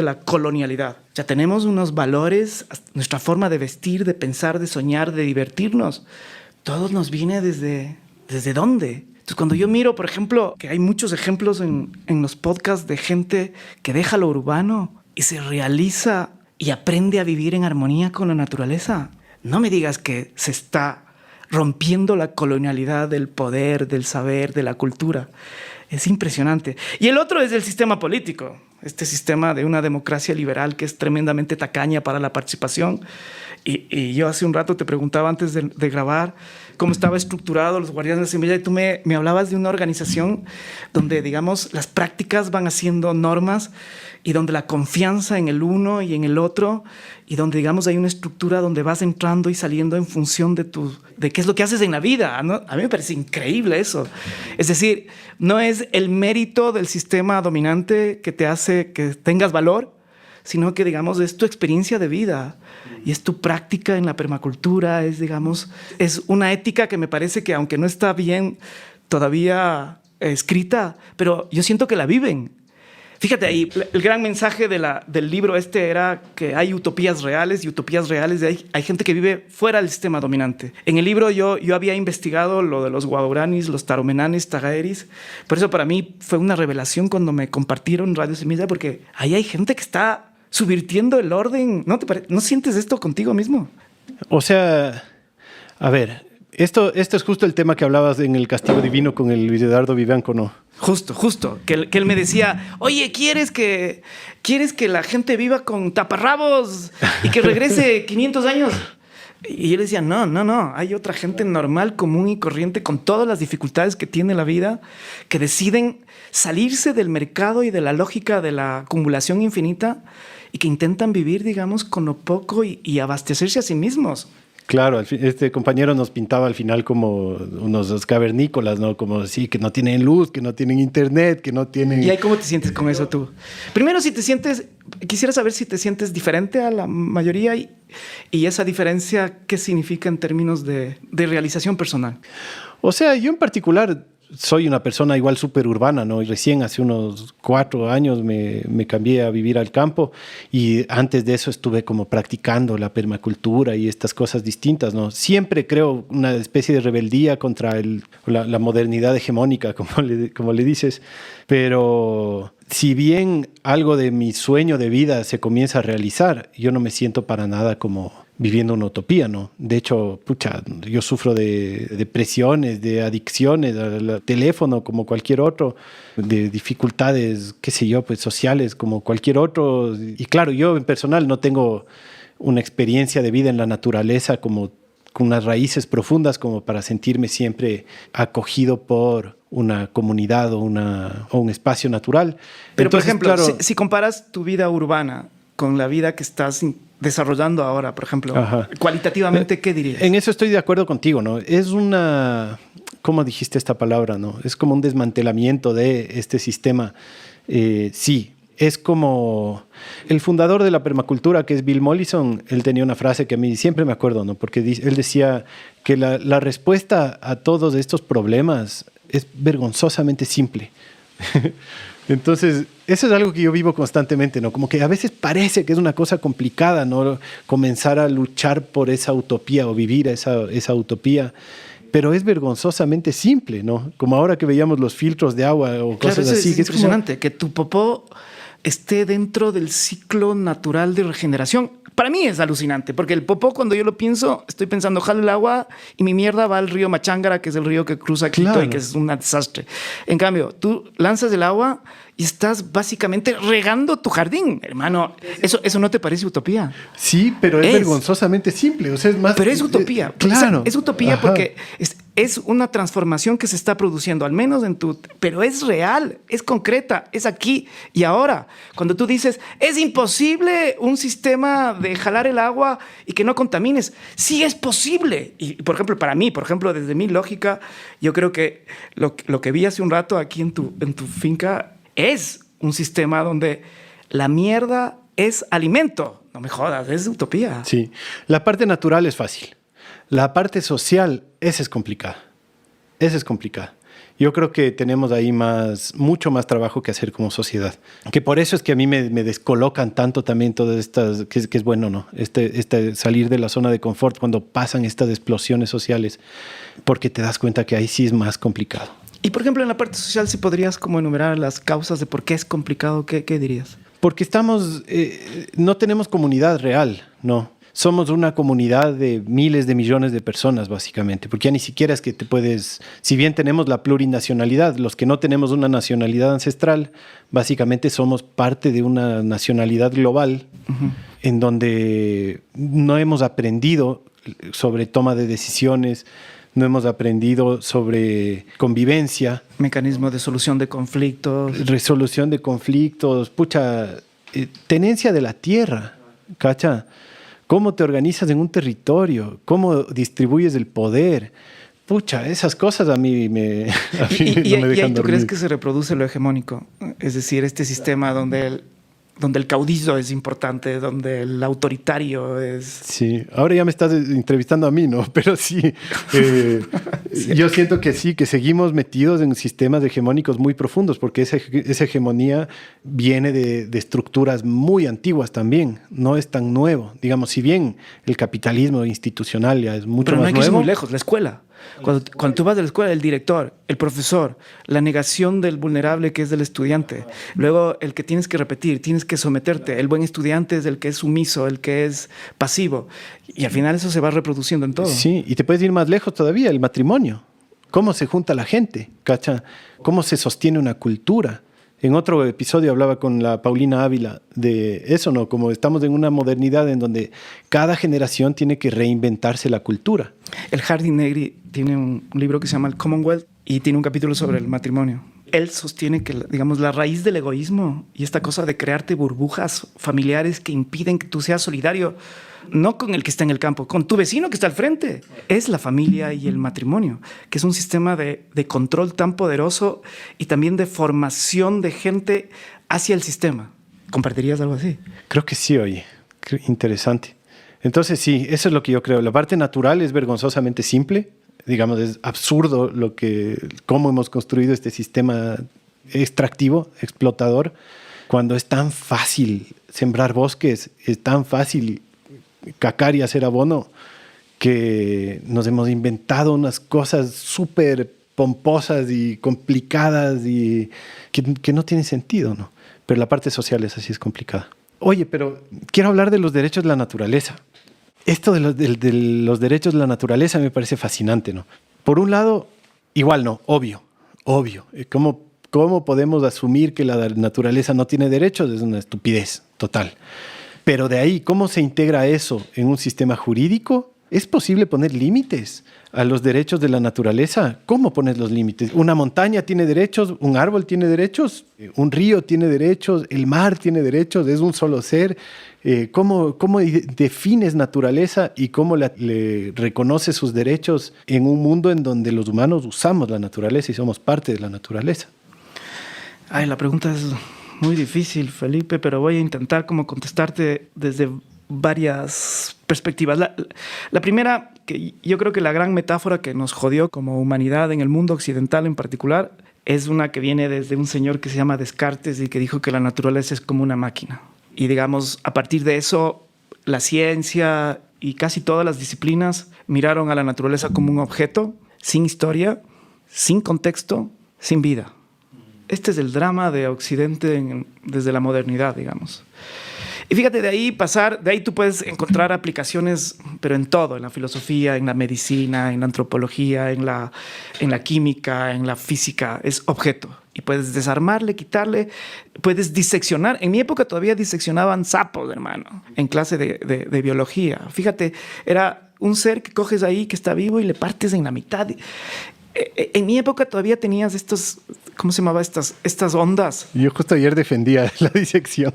la colonialidad. Ya tenemos unos valores, nuestra forma de vestir, de pensar, de soñar, de divertirnos. Todo nos viene ¿desde dónde? Entonces, cuando yo miro, por ejemplo, que hay muchos ejemplos en los podcasts de gente que deja lo urbano y se realiza y aprende a vivir en armonía con la naturaleza, no me digas que se está rompiendo la colonialidad del poder, del saber, de la cultura. Es impresionante. Y el otro es el sistema político, este sistema de una democracia liberal que es tremendamente tacaña para la participación. Y yo hace un rato te preguntaba antes de grabar cómo estaba estructurado los Guardianes de la Semilla y tú me hablabas de una organización donde, digamos, las prácticas van haciendo normas y donde la confianza en el uno y en el otro y donde, digamos, hay una estructura donde vas entrando y saliendo en función de qué es lo que haces en la vida, ¿no? A mí me parece increíble eso. Es decir, no es el mérito del sistema dominante que te hace que tengas valor, sino que, digamos, es tu experiencia de vida y es tu práctica en la permacultura, es una ética que me parece que, aunque no está bien todavía escrita, pero yo siento que la viven. Fíjate ahí, el gran mensaje del libro era que hay utopías reales y utopías reales. Hay gente que vive fuera del sistema dominante. En el libro yo había investigado lo de los guauranis, los taromenanes, tagaeris. Por eso para mí fue una revelación cuando me compartieron Radio Semilla, porque ahí hay gente que está subvirtiendo el orden. ¿No sientes esto contigo mismo? O sea, a ver, esto es justo el tema que hablabas en El Castigo Divino con el Luis Eduardo Vivanco, ¿no? Justo, que él me decía, oye, ¿quieres que la gente viva con taparrabos y que regrese 500 años? Y yo le decía, no, hay otra gente normal, común y corriente, con todas las dificultades que tiene la vida, que deciden salirse del mercado y de la lógica de la acumulación infinita y que intentan vivir, digamos, con lo poco y abastecerse a sí mismos. Claro, este compañero nos pintaba al final como unos cavernícolas, ¿no? Como así, que no tienen luz, que no tienen internet, que no tienen... ¿Y ahí cómo te sientes con eso tú? Primero, quisiera saber si te sientes diferente a la mayoría y esa diferencia, ¿qué significa en términos de realización personal? O sea, yo en particular soy una persona igual súper urbana, ¿no? Y recién hace unos 4 años me cambié a vivir al campo y antes de eso estuve como practicando la permacultura y estas cosas distintas, ¿no? Siempre creo una especie de rebeldía contra la modernidad hegemónica, como le dices, pero si bien algo de mi sueño de vida se comienza a realizar, yo no me siento para nada como viviendo una utopía, ¿no? De hecho, pucha, yo sufro de depresiones, de adicciones al teléfono como cualquier otro, de dificultades, qué sé yo, pues sociales como cualquier otro. Y claro, yo en personal no tengo una experiencia de vida en la naturaleza como con unas raíces profundas como para sentirme siempre acogido por una comunidad o un espacio natural. Pero, entonces, por ejemplo, claro, si comparas tu vida urbana con la vida que estás desarrollando ahora, por ejemplo, ajá, cualitativamente, ¿qué dirías? En eso estoy de acuerdo contigo, ¿no? Es una, ¿cómo dijiste esta palabra, no? Es como un desmantelamiento de este sistema. Sí, es como el fundador de la permacultura, que es Bill Mollison. Él tenía una frase que a mí siempre me acuerdo, ¿no? Porque él decía que la respuesta a todos estos problemas es vergonzosamente simple. Entonces, eso es algo que yo vivo constantemente, ¿no? Como que a veces parece que es una cosa complicada, ¿no? Comenzar a luchar por esa utopía o vivir esa utopía, pero es vergonzosamente simple, ¿no? Como ahora que veíamos los filtros de agua o Claro, cosas así. Es impresionante que tu popó esté dentro del ciclo natural de regeneración. Para mí es alucinante, porque el popó, cuando yo lo pienso, estoy pensando, jalo el agua y mi mierda va al río Machángara, que es el río que cruza Quito, claro, y que es un desastre. En cambio, tú lanzas el agua y estás básicamente regando tu jardín, hermano. ¿Eso no te parece utopía? Sí, pero es vergonzosamente simple. O sea, es más. Pero es utopía. Claro. Es utopía. Ajá. Porque es una transformación que se está produciendo, al menos en tu. Pero es real, es concreta, es aquí y ahora. Cuando tú dices, es imposible un sistema de jalar el agua y que no contamines. Sí es posible. Y, por ejemplo, para mí, desde mi lógica, yo creo que lo que vi hace un rato aquí en tu finca es un sistema donde la mierda es alimento. No me jodas, es utopía. Sí, la parte natural es fácil. La parte social, esa es complicada. Esa es complicada. Yo creo que tenemos ahí mucho más trabajo que hacer como sociedad. Que por eso es que a mí me descolocan tanto también todas estas, que es bueno, ¿no? Salir de la zona de confort cuando pasan estas explosiones sociales, porque te das cuenta que ahí sí es más complicado. Y, por ejemplo, en la parte social, si podrías como enumerar las causas de por qué es complicado, ¿qué dirías? Porque no tenemos comunidad real, ¿no? Somos una comunidad de miles de millones de personas, básicamente, porque ya ni siquiera es que si bien tenemos la plurinacionalidad, los que no tenemos una nacionalidad ancestral, básicamente somos parte de una nacionalidad global, uh-huh, en donde no hemos aprendido sobre toma de decisiones, no hemos aprendido sobre convivencia. Mecanismo de solución de conflictos. Resolución de conflictos, tenencia de la tierra, ¿cacha? Cómo te organizas en un territorio, cómo distribuyes el poder. Esas cosas a mí no me dejan ¿Y ahí tú dormir. crees que se reproduce lo hegemónico? Es decir, este sistema donde el caudillo es importante, donde el autoritario es... Sí, ahora ya me estás entrevistando a mí, ¿no? Pero sí, sí, yo siento que sí, que seguimos metidos en sistemas hegemónicos muy profundos, porque esa hegemonía viene de estructuras muy antiguas también, no es tan nuevo. Digamos, si bien el capitalismo institucional ya es mucho más nuevo... Pero no hay que ir muy lejos, la escuela. Cuando tú vas de la escuela, el director, el profesor, la negación del vulnerable que es del estudiante, luego el que tienes que repetir, tienes que someterte, el buen estudiante es el que es sumiso, el que es pasivo, y al final eso se va reproduciendo en todo. Sí, y te puedes ir más lejos todavía, el matrimonio. ¿Cómo se junta la gente? ¿Cacha? ¿Cómo se sostiene una cultura? En otro episodio hablaba con la Paulina Ávila de eso, ¿no? Como estamos en una modernidad en donde cada generación tiene que reinventarse la cultura. El Hardy Negri tiene un libro que se llama El Commonwealth y tiene un capítulo sobre el matrimonio. Él sostiene que, digamos, la raíz del egoísmo y esta cosa de crearte burbujas familiares que impiden que tú seas solidario, no con el que está en el campo, con tu vecino que está al frente, es la familia y el matrimonio, que es un sistema de control tan poderoso y también de formación de gente hacia el sistema. ¿Compartirías algo así? Creo que sí, oye. Interesante. Entonces sí, eso es lo que yo creo. La parte natural es vergonzosamente simple. Digamos, es absurdo cómo hemos construido este sistema extractivo, explotador, cuando es tan fácil sembrar bosques, es tan fácil cacar y hacer abono, que nos hemos inventado unas cosas súper pomposas y complicadas y que no tienen sentido, ¿no? Pero la parte social es así, es complicada. Oye, pero quiero hablar de los derechos de la naturaleza. Esto de los derechos de la naturaleza me parece fascinante, ¿no? Por un lado, igual no, obvio. ¿Cómo podemos asumir que la naturaleza no tiene derechos? Es una estupidez total. Pero de ahí, ¿cómo se integra eso en un sistema jurídico? ¿Es posible poner límites a los derechos de la naturaleza? ¿Cómo pones los límites? ¿Una montaña tiene derechos? ¿Un árbol tiene derechos? ¿Un río tiene derechos? ¿El mar tiene derechos? ¿Es un solo ser? ¿Cómo defines naturaleza y cómo le reconoces sus derechos en un mundo en donde los humanos usamos la naturaleza y somos parte de la naturaleza? Ay, la pregunta es muy difícil, Felipe, pero voy a intentar como contestarte desde varias perspectivas. La primera, que yo creo que la gran metáfora que nos jodió como humanidad en el mundo occidental en particular, es una que viene desde un señor que se llama Descartes y que dijo que la naturaleza es como una máquina. Y digamos, a partir de eso, la ciencia y casi todas las disciplinas miraron a la naturaleza como un objeto sin historia, sin contexto, sin vida. Este es el drama de Occidente desde la modernidad, digamos. Y fíjate, de ahí tú puedes encontrar aplicaciones, pero en todo, en la filosofía, en la medicina, en la antropología, en la química, en la física, es objeto. Y puedes desarmarle, quitarle, puedes diseccionar. En mi época todavía diseccionaban sapos, hermano, en clase de biología. Fíjate, era un ser que coges ahí, que está vivo y le partes en la mitad. En mi época todavía tenías estos, ¿cómo se llamaba? Estas ondas. Yo justo ayer defendía la disección.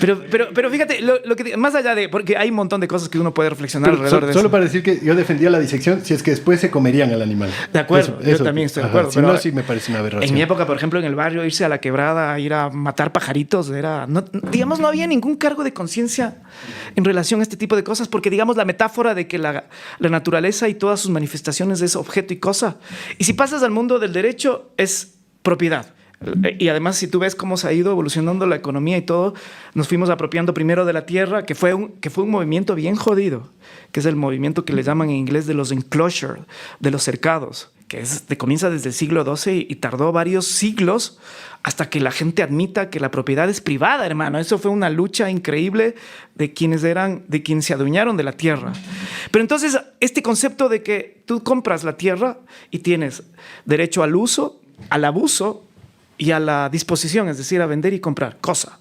Pero fíjate, lo que, más allá de, porque hay un montón de cosas que uno puede reflexionar alrededor de eso. Solo para decir que yo defendía la disección si es que después se comerían al animal. De acuerdo, yo también estoy de acuerdo. Si no, sí me parece una aberración. En mi época, por ejemplo, en el barrio, irse a la quebrada, ir a matar pajaritos, digamos, no había ningún cargo de conciencia en relación a este tipo de cosas, porque digamos la metáfora de que la naturaleza y todas sus manifestaciones es objeto y cosa. Y si pasas al mundo del derecho, es propiedad. Y además, si tú ves cómo se ha ido evolucionando la economía y todo, nos fuimos apropiando primero de la tierra, que fue un movimiento bien jodido, que es el movimiento que le llaman en inglés de los enclosure, de los cercados, que comienza desde el siglo XII y tardó varios siglos hasta que la gente admita que la propiedad es privada, hermano. Eso fue una lucha increíble de quienes se adueñaron de la tierra. Pero entonces, este concepto de que tú compras la tierra y tienes derecho al uso, al abuso y a la disposición, es decir, a vender y comprar, cosa.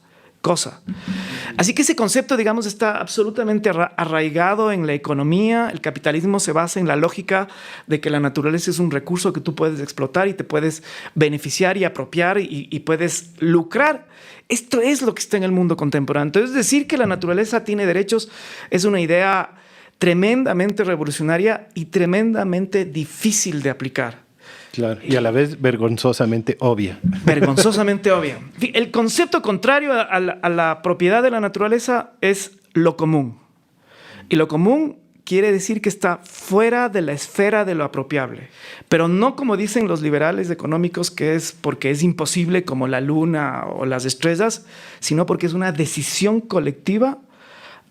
Así que ese concepto, digamos, está absolutamente arraigado en la economía. El capitalismo se basa en la lógica de que la naturaleza es un recurso que tú puedes explotar y te puedes beneficiar y apropiar y puedes lucrar. Esto es lo que está en el mundo contemporáneo. Entonces, decir que la naturaleza tiene derechos es una idea tremendamente revolucionaria y tremendamente difícil de aplicar. Claro, y a la vez vergonzosamente obvia. Vergonzosamente obvia. El concepto contrario a la propiedad de la naturaleza es lo común. Y lo común quiere decir que está fuera de la esfera de lo apropiable. Pero no como dicen los liberales económicos, que es porque es imposible como la luna o las estrellas, sino porque es una decisión colectiva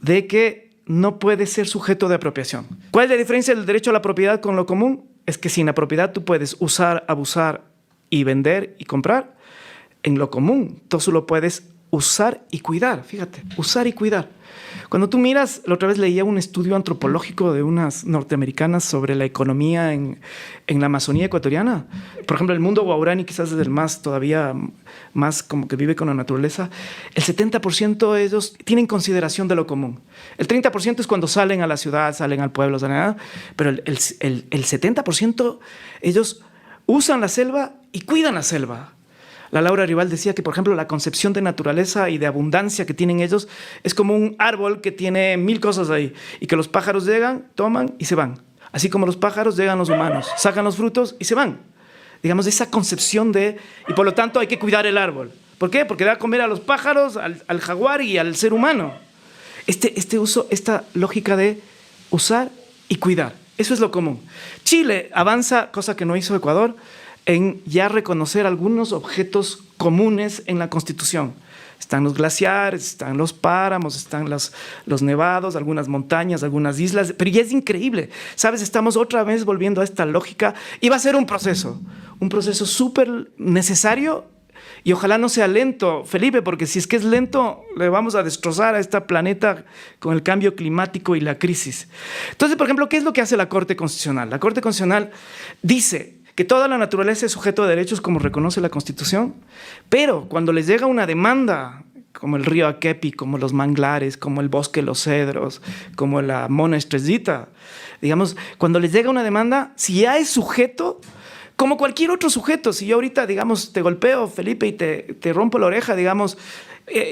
de que no puede ser sujeto de apropiación. ¿Cuál es la diferencia del derecho a la propiedad con lo común? Es que sin la propiedad tú puedes usar, abusar y vender y comprar. En lo común, tú solo puedes usar y cuidar. Fíjate, usar y cuidar. Cuando tú miras, la otra vez leía un estudio antropológico de unas norteamericanas sobre la economía en la Amazonía ecuatoriana. Por ejemplo, el mundo guaraní quizás es el todavía más como que vive con la naturaleza. El 70% de ellos tienen consideración de lo común. El 30% es cuando salen a la ciudad, salen al pueblo, pero el 70% ellos usan la selva y cuidan la selva. La Laura Rival decía que, por ejemplo, la concepción de naturaleza y de abundancia que tienen ellos es como un árbol que tiene 1000 cosas ahí y que los pájaros llegan, toman y se van. Así como los pájaros llegan los humanos, sacan los frutos y se van. Digamos, esa concepción y por lo tanto hay que cuidar el árbol. ¿Por qué? Porque da a comer a los pájaros, al jaguar y al ser humano. Esta lógica de usar y cuidar. Eso es lo común. Chile avanza, cosa que no hizo Ecuador, en ya reconocer algunos objetos comunes en la Constitución. Están los glaciares, están los páramos, están los nevados, algunas montañas, algunas islas, pero ya es increíble. ¿Sabes? Estamos otra vez volviendo a esta lógica y va a ser un proceso súper necesario Y ojalá no sea lento, Felipe, porque si es que es lento, le vamos a destrozar a este planeta con el cambio climático y la crisis. Entonces, por ejemplo, ¿qué es lo que hace la Corte Constitucional? La Corte Constitucional dice que toda la naturaleza es sujeto de derechos como reconoce la Constitución, pero cuando les llega una demanda, como el río Akepi, como los manglares, como el bosque de los cedros, como la mona estrellita, digamos, cuando les llega una demanda, si ya es sujeto, como cualquier otro sujeto, si yo ahorita, digamos, te golpeo, Felipe, y te rompo la oreja, digamos,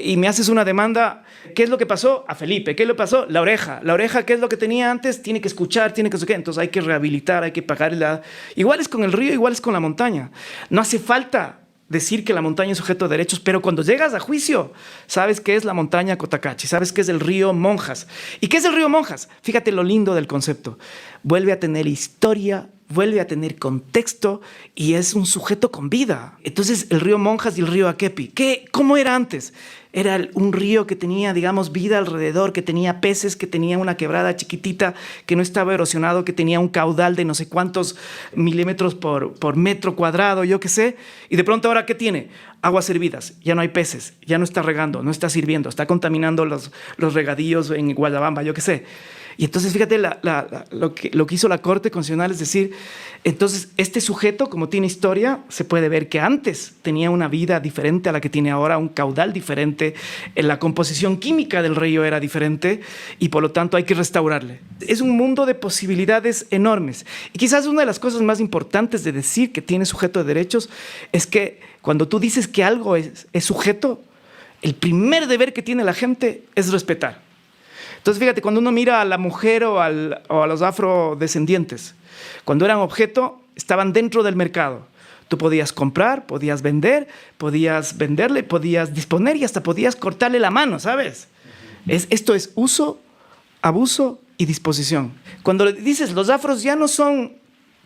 y me haces una demanda, ¿qué es lo que pasó? A Felipe, ¿qué le pasó? La oreja. La oreja, ¿qué es lo que tenía antes? Tiene que escuchar, tiene que... Entonces hay que rehabilitar, hay que pagarle. Igual es con el río, igual es con la montaña. No hace falta decir que la montaña es sujeto de derechos, pero cuando llegas a juicio, sabes qué es la montaña Cotacachi, sabes qué es el río Monjas. ¿Y qué es el río Monjas? Fíjate lo lindo del concepto. Vuelve a tener historia, vuelve a tener contexto y es un sujeto con vida. Entonces, el río Monjas y el río Akepi, ¿cómo era antes? Era un río que tenía, digamos, vida alrededor, que tenía peces, que tenía una quebrada chiquitita, que no estaba erosionado, que tenía un caudal de no sé cuántos milímetros por metro cuadrado, yo qué sé. Y de pronto, ¿ahora qué tiene? Aguas hervidas, ya no hay peces, ya no está regando, no está sirviendo, está contaminando los regadíos en Guayabamba, yo qué sé. Y entonces, fíjate lo que hizo la Corte Constitucional, es decir, entonces este sujeto, como tiene historia, se puede ver que antes tenía una vida diferente a la que tiene ahora, un caudal diferente, la composición química del río era diferente y por lo tanto hay que restaurarle. Es un mundo de posibilidades enormes. Y quizás una de las cosas más importantes de decir que tiene sujeto de derechos es que cuando tú dices que algo es sujeto, el primer deber que tiene la gente es respetar. Entonces, fíjate, cuando uno mira a la mujer o a los afrodescendientes, cuando eran objeto, estaban dentro del mercado. Tú podías comprar, podías venderle, podías disponer y hasta podías cortarle la mano, ¿sabes? Esto es uso, abuso y disposición. Cuando le dices los afros ya no son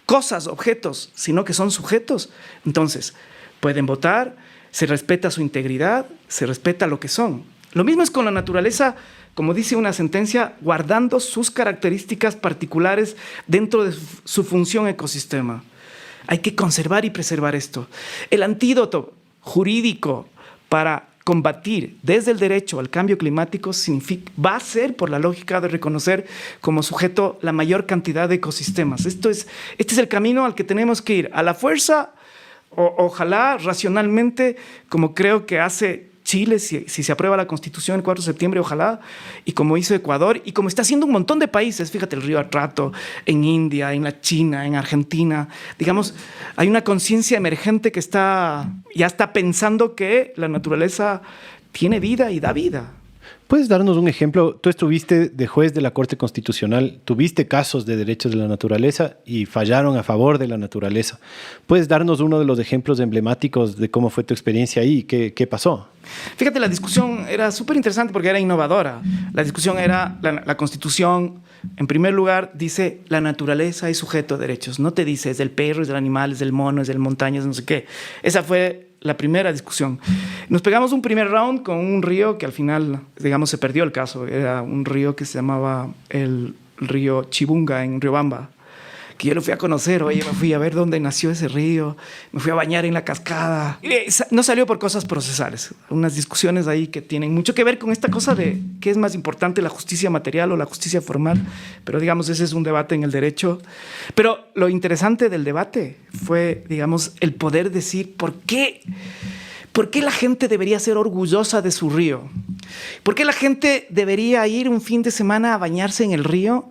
cosas, objetos, sino que son sujetos, entonces pueden votar, se respeta su integridad, se respeta lo que son. Lo mismo es con la naturaleza, como dice una sentencia, guardando sus características particulares dentro de su función ecosistema. Hay que conservar y preservar esto. El antídoto jurídico para combatir desde el derecho al cambio climático va a ser por la lógica de reconocer como sujeto la mayor cantidad de ecosistemas. Este es el camino al que tenemos que ir. A la fuerza, ojalá racionalmente, como creo que hace Chile, si se aprueba la Constitución el 4 de septiembre, ojalá, y como hizo Ecuador, y como está haciendo un montón de países, fíjate, el río Atrato, en India, en la China, en Argentina, digamos, hay una conciencia emergente que ya está pensando que la naturaleza tiene vida y da vida. ¿Puedes darnos un ejemplo? Tú estuviste de juez de la Corte Constitucional, tuviste casos de derechos de la naturaleza y fallaron a favor de la naturaleza. ¿Puedes darnos uno de los ejemplos emblemáticos de cómo fue tu experiencia ahí? ¿Qué pasó? Fíjate, la discusión era súper interesante porque era innovadora. La discusión era, la Constitución, en primer lugar, dice la naturaleza es sujeto de derechos. No te dice es del perro, es del animal, es del mono, es del montaña, es no sé qué. Esa fue la primera discusión. Nos pegamos un primer round con un río que al final, digamos, se perdió el caso. Era un río que se llamaba el río Chibunga en Riobamba, que yo lo fui a conocer. Oye, me fui a ver dónde nació ese río, me fui a bañar en la cascada. No salió por cosas procesales, unas discusiones ahí que tienen mucho que ver con esta cosa de qué es más importante, la justicia material o la justicia formal, pero digamos, ese es un debate en el derecho. Pero lo interesante del debate fue, digamos, el poder decir ¿por qué la gente debería ser orgullosa de su río? ¿Por qué la gente debería ir un fin de semana a bañarse en el río?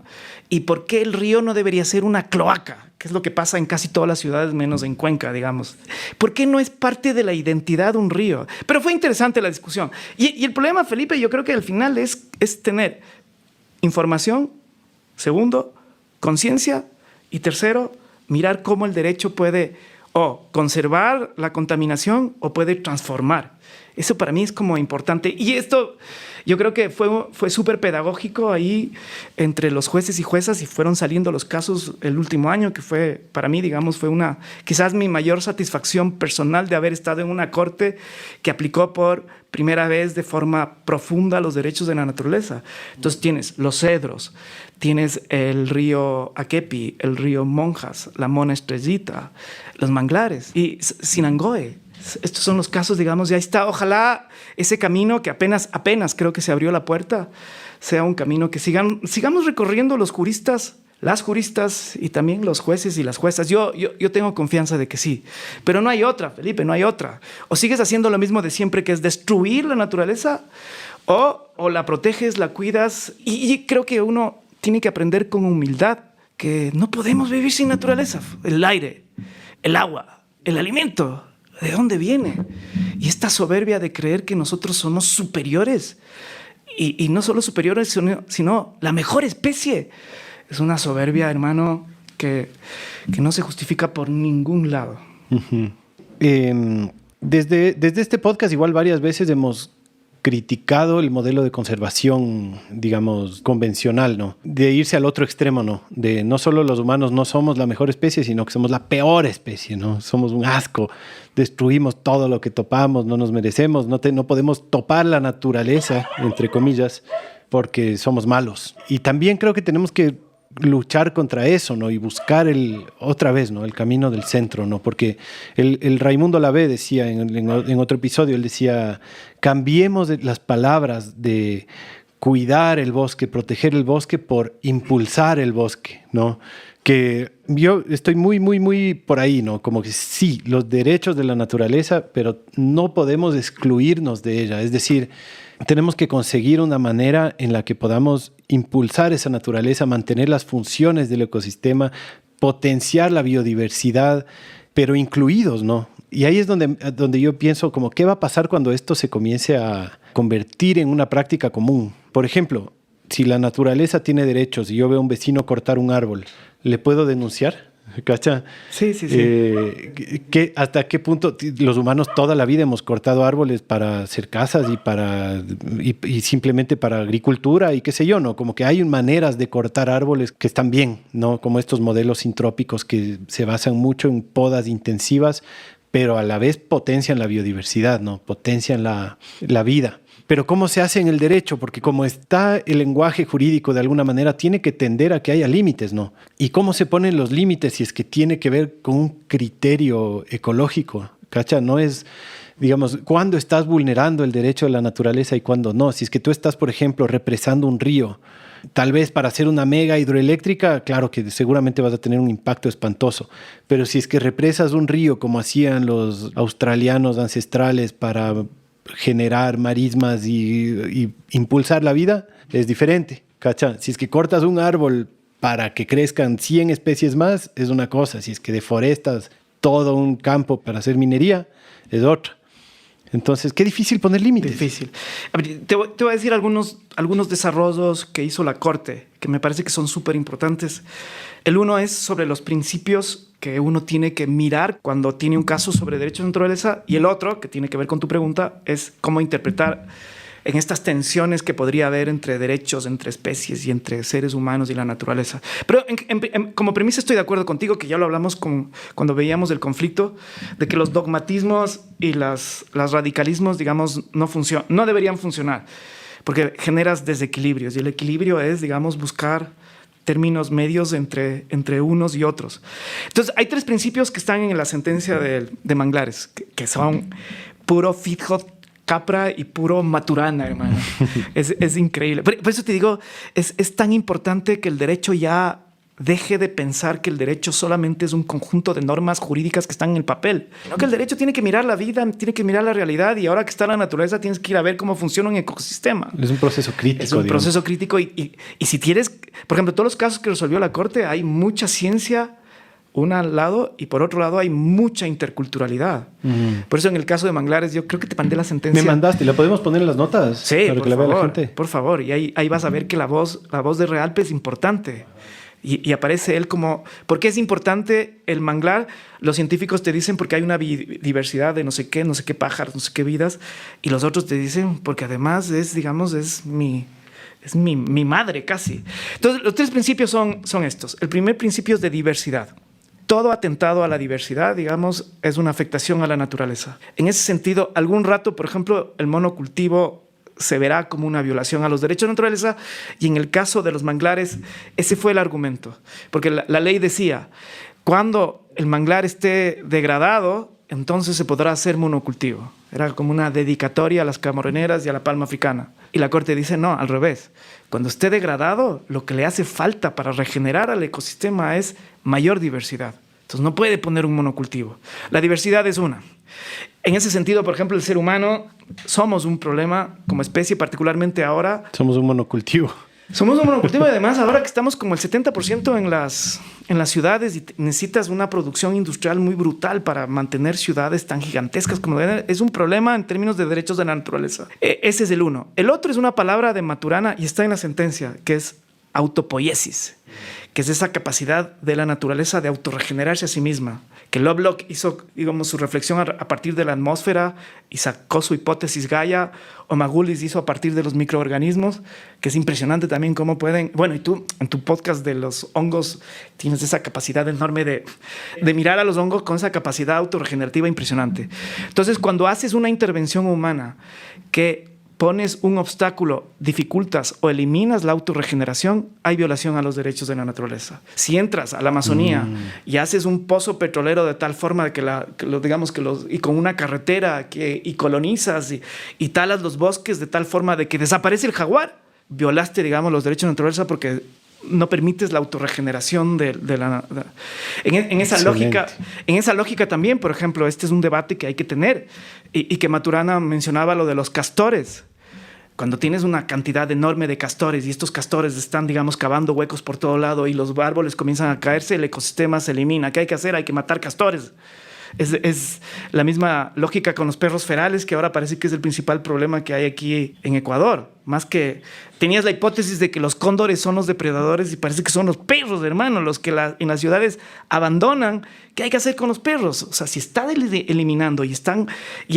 ¿Y por qué el río no debería ser una cloaca? Que es lo que pasa en casi todas las ciudades, menos en Cuenca, digamos. ¿Por qué no es parte de la identidad un río? Pero fue interesante la discusión. Y el problema, Felipe, yo creo que al final es tener información, segundo, conciencia, y tercero, mirar cómo el derecho puede o conservar la contaminación o puede transformar. Eso para mí es como importante. Y esto yo creo que fue súper pedagógico ahí entre los jueces y juezas, y fueron saliendo los casos el último año, que fue, para mí, digamos, fue quizás mi mayor satisfacción personal de haber estado en una corte que aplicó por primera vez de forma profunda los derechos de la naturaleza. Entonces tienes los cedros, tienes el río Akepi, el río Monjas, la mona estrellita, los manglares y Sinangoe. Estos son los casos, digamos, ya está. Ojalá ese camino que apenas creo que se abrió la puerta, sea un camino que sigamos recorriendo los juristas, las juristas y también los jueces y las juezas. Yo tengo confianza de que sí, pero no hay otra, Felipe, no hay otra. O sigues haciendo lo mismo de siempre, que es destruir la naturaleza, o la proteges, la cuidas. Y creo que uno tiene que aprender con humildad que no podemos vivir sin naturaleza. El aire, el agua, el alimento, ¿de dónde viene? Y esta soberbia de creer que nosotros somos superiores, y no solo superiores, sino la mejor especie. Es una soberbia, hermano, que no se justifica por ningún lado. Uh-huh. Desde este podcast igual varias veces hemos criticado el modelo de conservación, digamos, convencional, ¿no? De irse al otro extremo, ¿no? De no solo los humanos no somos la mejor especie, sino que somos la peor especie, ¿no? Somos un asco, destruimos todo lo que topamos, no nos merecemos, no podemos topar la naturaleza, entre comillas, porque somos malos. Y también creo que tenemos que luchar contra eso, ¿no? Y buscar otra vez, ¿no? El camino del centro, ¿no? Porque el Raimundo Lavé decía en otro episodio, él decía, cambiemos las palabras de cuidar el bosque, proteger el bosque por impulsar el bosque, ¿no? Que yo estoy muy, muy, muy por ahí, ¿no? Como que sí, los derechos de la naturaleza, pero no podemos excluirnos de ella. Es decir, tenemos que conseguir una manera en la que podamos impulsar esa naturaleza, mantener las funciones del ecosistema, potenciar la biodiversidad, pero incluidos, ¿no? Y ahí es donde yo pienso como, ¿qué va a pasar cuando esto se comience a convertir en una práctica común? Por ejemplo, si la naturaleza tiene derechos y yo veo a un vecino cortar un árbol, ¿le puedo denunciar? ¿Cacha? Sí. ¿Hasta qué punto los humanos toda la vida hemos cortado árboles para hacer casas y simplemente para agricultura y qué sé yo, ¿no? Como que hay maneras de cortar árboles que están bien, ¿no? Como estos modelos sintrópicos que se basan mucho en podas intensivas, pero a la vez potencian la biodiversidad, ¿no? Potencian la vida. Pero ¿cómo se hace en el derecho? Porque como está el lenguaje jurídico de alguna manera, tiene que tender a que haya límites, ¿no? ¿Y cómo se ponen los límites si es que tiene que ver con un criterio ecológico? ¿Cacha? No es, digamos, cuándo estás vulnerando el derecho de la naturaleza y cuándo no. Si es que tú estás, por ejemplo, represando un río, tal vez para hacer una mega hidroeléctrica, claro que seguramente vas a tener un impacto espantoso. Pero si es que represas un río como hacían los australianos ancestrales para generar marismas y impulsar la vida, es diferente, ¿cacha? Si es que cortas un árbol para que crezcan 100 especies más, es una cosa. Si es que deforestas todo un campo para hacer minería, es otra. Entonces, qué difícil poner límites. Difícil. A ver, te voy a decir algunos desarrollos que hizo la Corte, que me parece que son súper importantes. El uno es sobre los principios que uno tiene que mirar cuando tiene un caso sobre derechos de naturaleza, y el otro, que tiene que ver con tu pregunta, es cómo interpretar en estas tensiones que podría haber entre derechos, entre especies y entre seres humanos y la naturaleza. Pero como premisa estoy de acuerdo contigo, que ya lo hablamos cuando veíamos el conflicto, de que los dogmatismos y los radicalismos, digamos, no deberían funcionar, porque generas desequilibrios, y el equilibrio es, digamos, buscar términos medios entre unos y otros. Entonces, hay tres principios que están en la sentencia de Manglares, que son puro Fitzhugh Capra y puro Maturana, hermano. Es increíble. Por eso te digo, es tan importante que el derecho ya deje de pensar que el derecho solamente es un conjunto de normas jurídicas que están en el papel. No, que el derecho tiene que mirar la vida, tiene que mirar la realidad, y ahora que está la naturaleza tienes que ir a ver cómo funciona un ecosistema. Es un proceso crítico. Es un proceso crítico y si tienes, por ejemplo, todos los casos que resolvió la Corte, hay mucha ciencia, una al lado, y por otro lado hay mucha interculturalidad. Por eso en el caso de Manglares, yo creo que te mandé la sentencia. Me mandaste, ¿la podemos poner en las notas? Sí, para que la vea la gente. Por favor, y ahí vas a ver que la voz de Realpe es importante. Y aparece él como... ¿Por qué es importante el manglar? Los científicos te dicen porque hay una diversidad de no sé qué pájaros, no sé qué vidas. Y los otros te dicen porque además es, digamos, es mi madre casi. Entonces, los tres principios son estos. El primer principio es de diversidad. Todo atentado a la diversidad, digamos, es una afectación a la naturaleza. En ese sentido, algún rato, por ejemplo, el monocultivo se verá como una violación a los derechos de naturaleza, y en el caso de los manglares ese fue el argumento, porque la ley decía, cuando el manglar esté degradado, entonces se podrá hacer monocultivo. Era como una dedicatoria a las camoreneras y a la palma africana. Y la Corte dice, no, al revés. Cuando esté degradado, lo que le hace falta para regenerar al ecosistema es mayor diversidad. Entonces no puede poner un monocultivo. La diversidad es una. En ese sentido, por ejemplo, el ser humano somos un problema como especie, particularmente ahora. Somos un monocultivo. Somos un monocultivo y además ahora que estamos como el 70% en las ciudades y necesitas una producción industrial muy brutal para mantener ciudades tan gigantescas como es un problema en términos de derechos de la naturaleza. Ese es el uno. El otro es una palabra de Maturana y está en la sentencia, que es autopoiesis, que es esa capacidad de la naturaleza de autorregenerarse a sí misma, que Lovelock hizo, digamos, su reflexión a partir de la atmósfera y sacó su hipótesis Gaia, o Magoulis hizo a partir de los microorganismos, que es impresionante también cómo pueden... Bueno, y tú en tu podcast de los hongos tienes esa capacidad enorme de mirar a los hongos con esa capacidad autorregenerativa impresionante. Entonces, cuando haces una intervención humana que pones un obstáculo, dificultas o eliminas la autorregeneración, hay violación a los derechos de la naturaleza. Si entras a la Amazonía y haces un pozo petrolero de tal forma que y con una carretera y colonizas y talas los bosques de tal forma de que desaparece el jaguar, violaste, digamos, los derechos de la naturaleza porque no permites la autorregeneración en esa lógica también, por ejemplo, este es un debate que hay que tener y que Maturana mencionaba lo de los castores. Cuando tienes una cantidad enorme de castores y estos castores están, digamos, cavando huecos por todo lado y los árboles comienzan a caerse, el ecosistema se elimina. ¿Qué hay que hacer? Hay que matar castores. Es la misma lógica con los perros ferales, que ahora parece que es el principal problema que hay aquí en Ecuador. Más que tenías la hipótesis de que los cóndores son los depredadores y parece que son los perros, hermano, los que en las ciudades abandonan. ¿Qué hay que hacer con los perros? O sea, si está eliminando y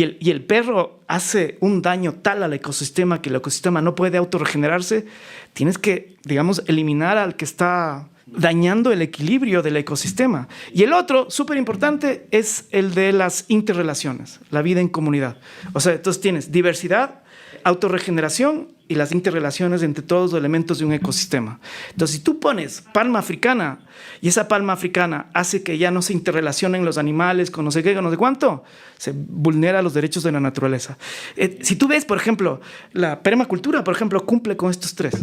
el perro hace un daño tal al ecosistema que el ecosistema no puede autorregenerarse, tienes que, digamos, eliminar al que está dañando el equilibrio del ecosistema. Y el otro, súper importante, es el de las interrelaciones, la vida en comunidad. O sea, entonces tienes diversidad, autorregeneración y las interrelaciones entre todos los elementos de un ecosistema. Entonces, si tú pones palma africana y esa palma africana hace que ya no se interrelacionen los animales con no sé qué, con no sé cuánto, se vulnera los derechos de la naturaleza. Si tú ves, por ejemplo, la permacultura, por ejemplo, cumple con estos tres.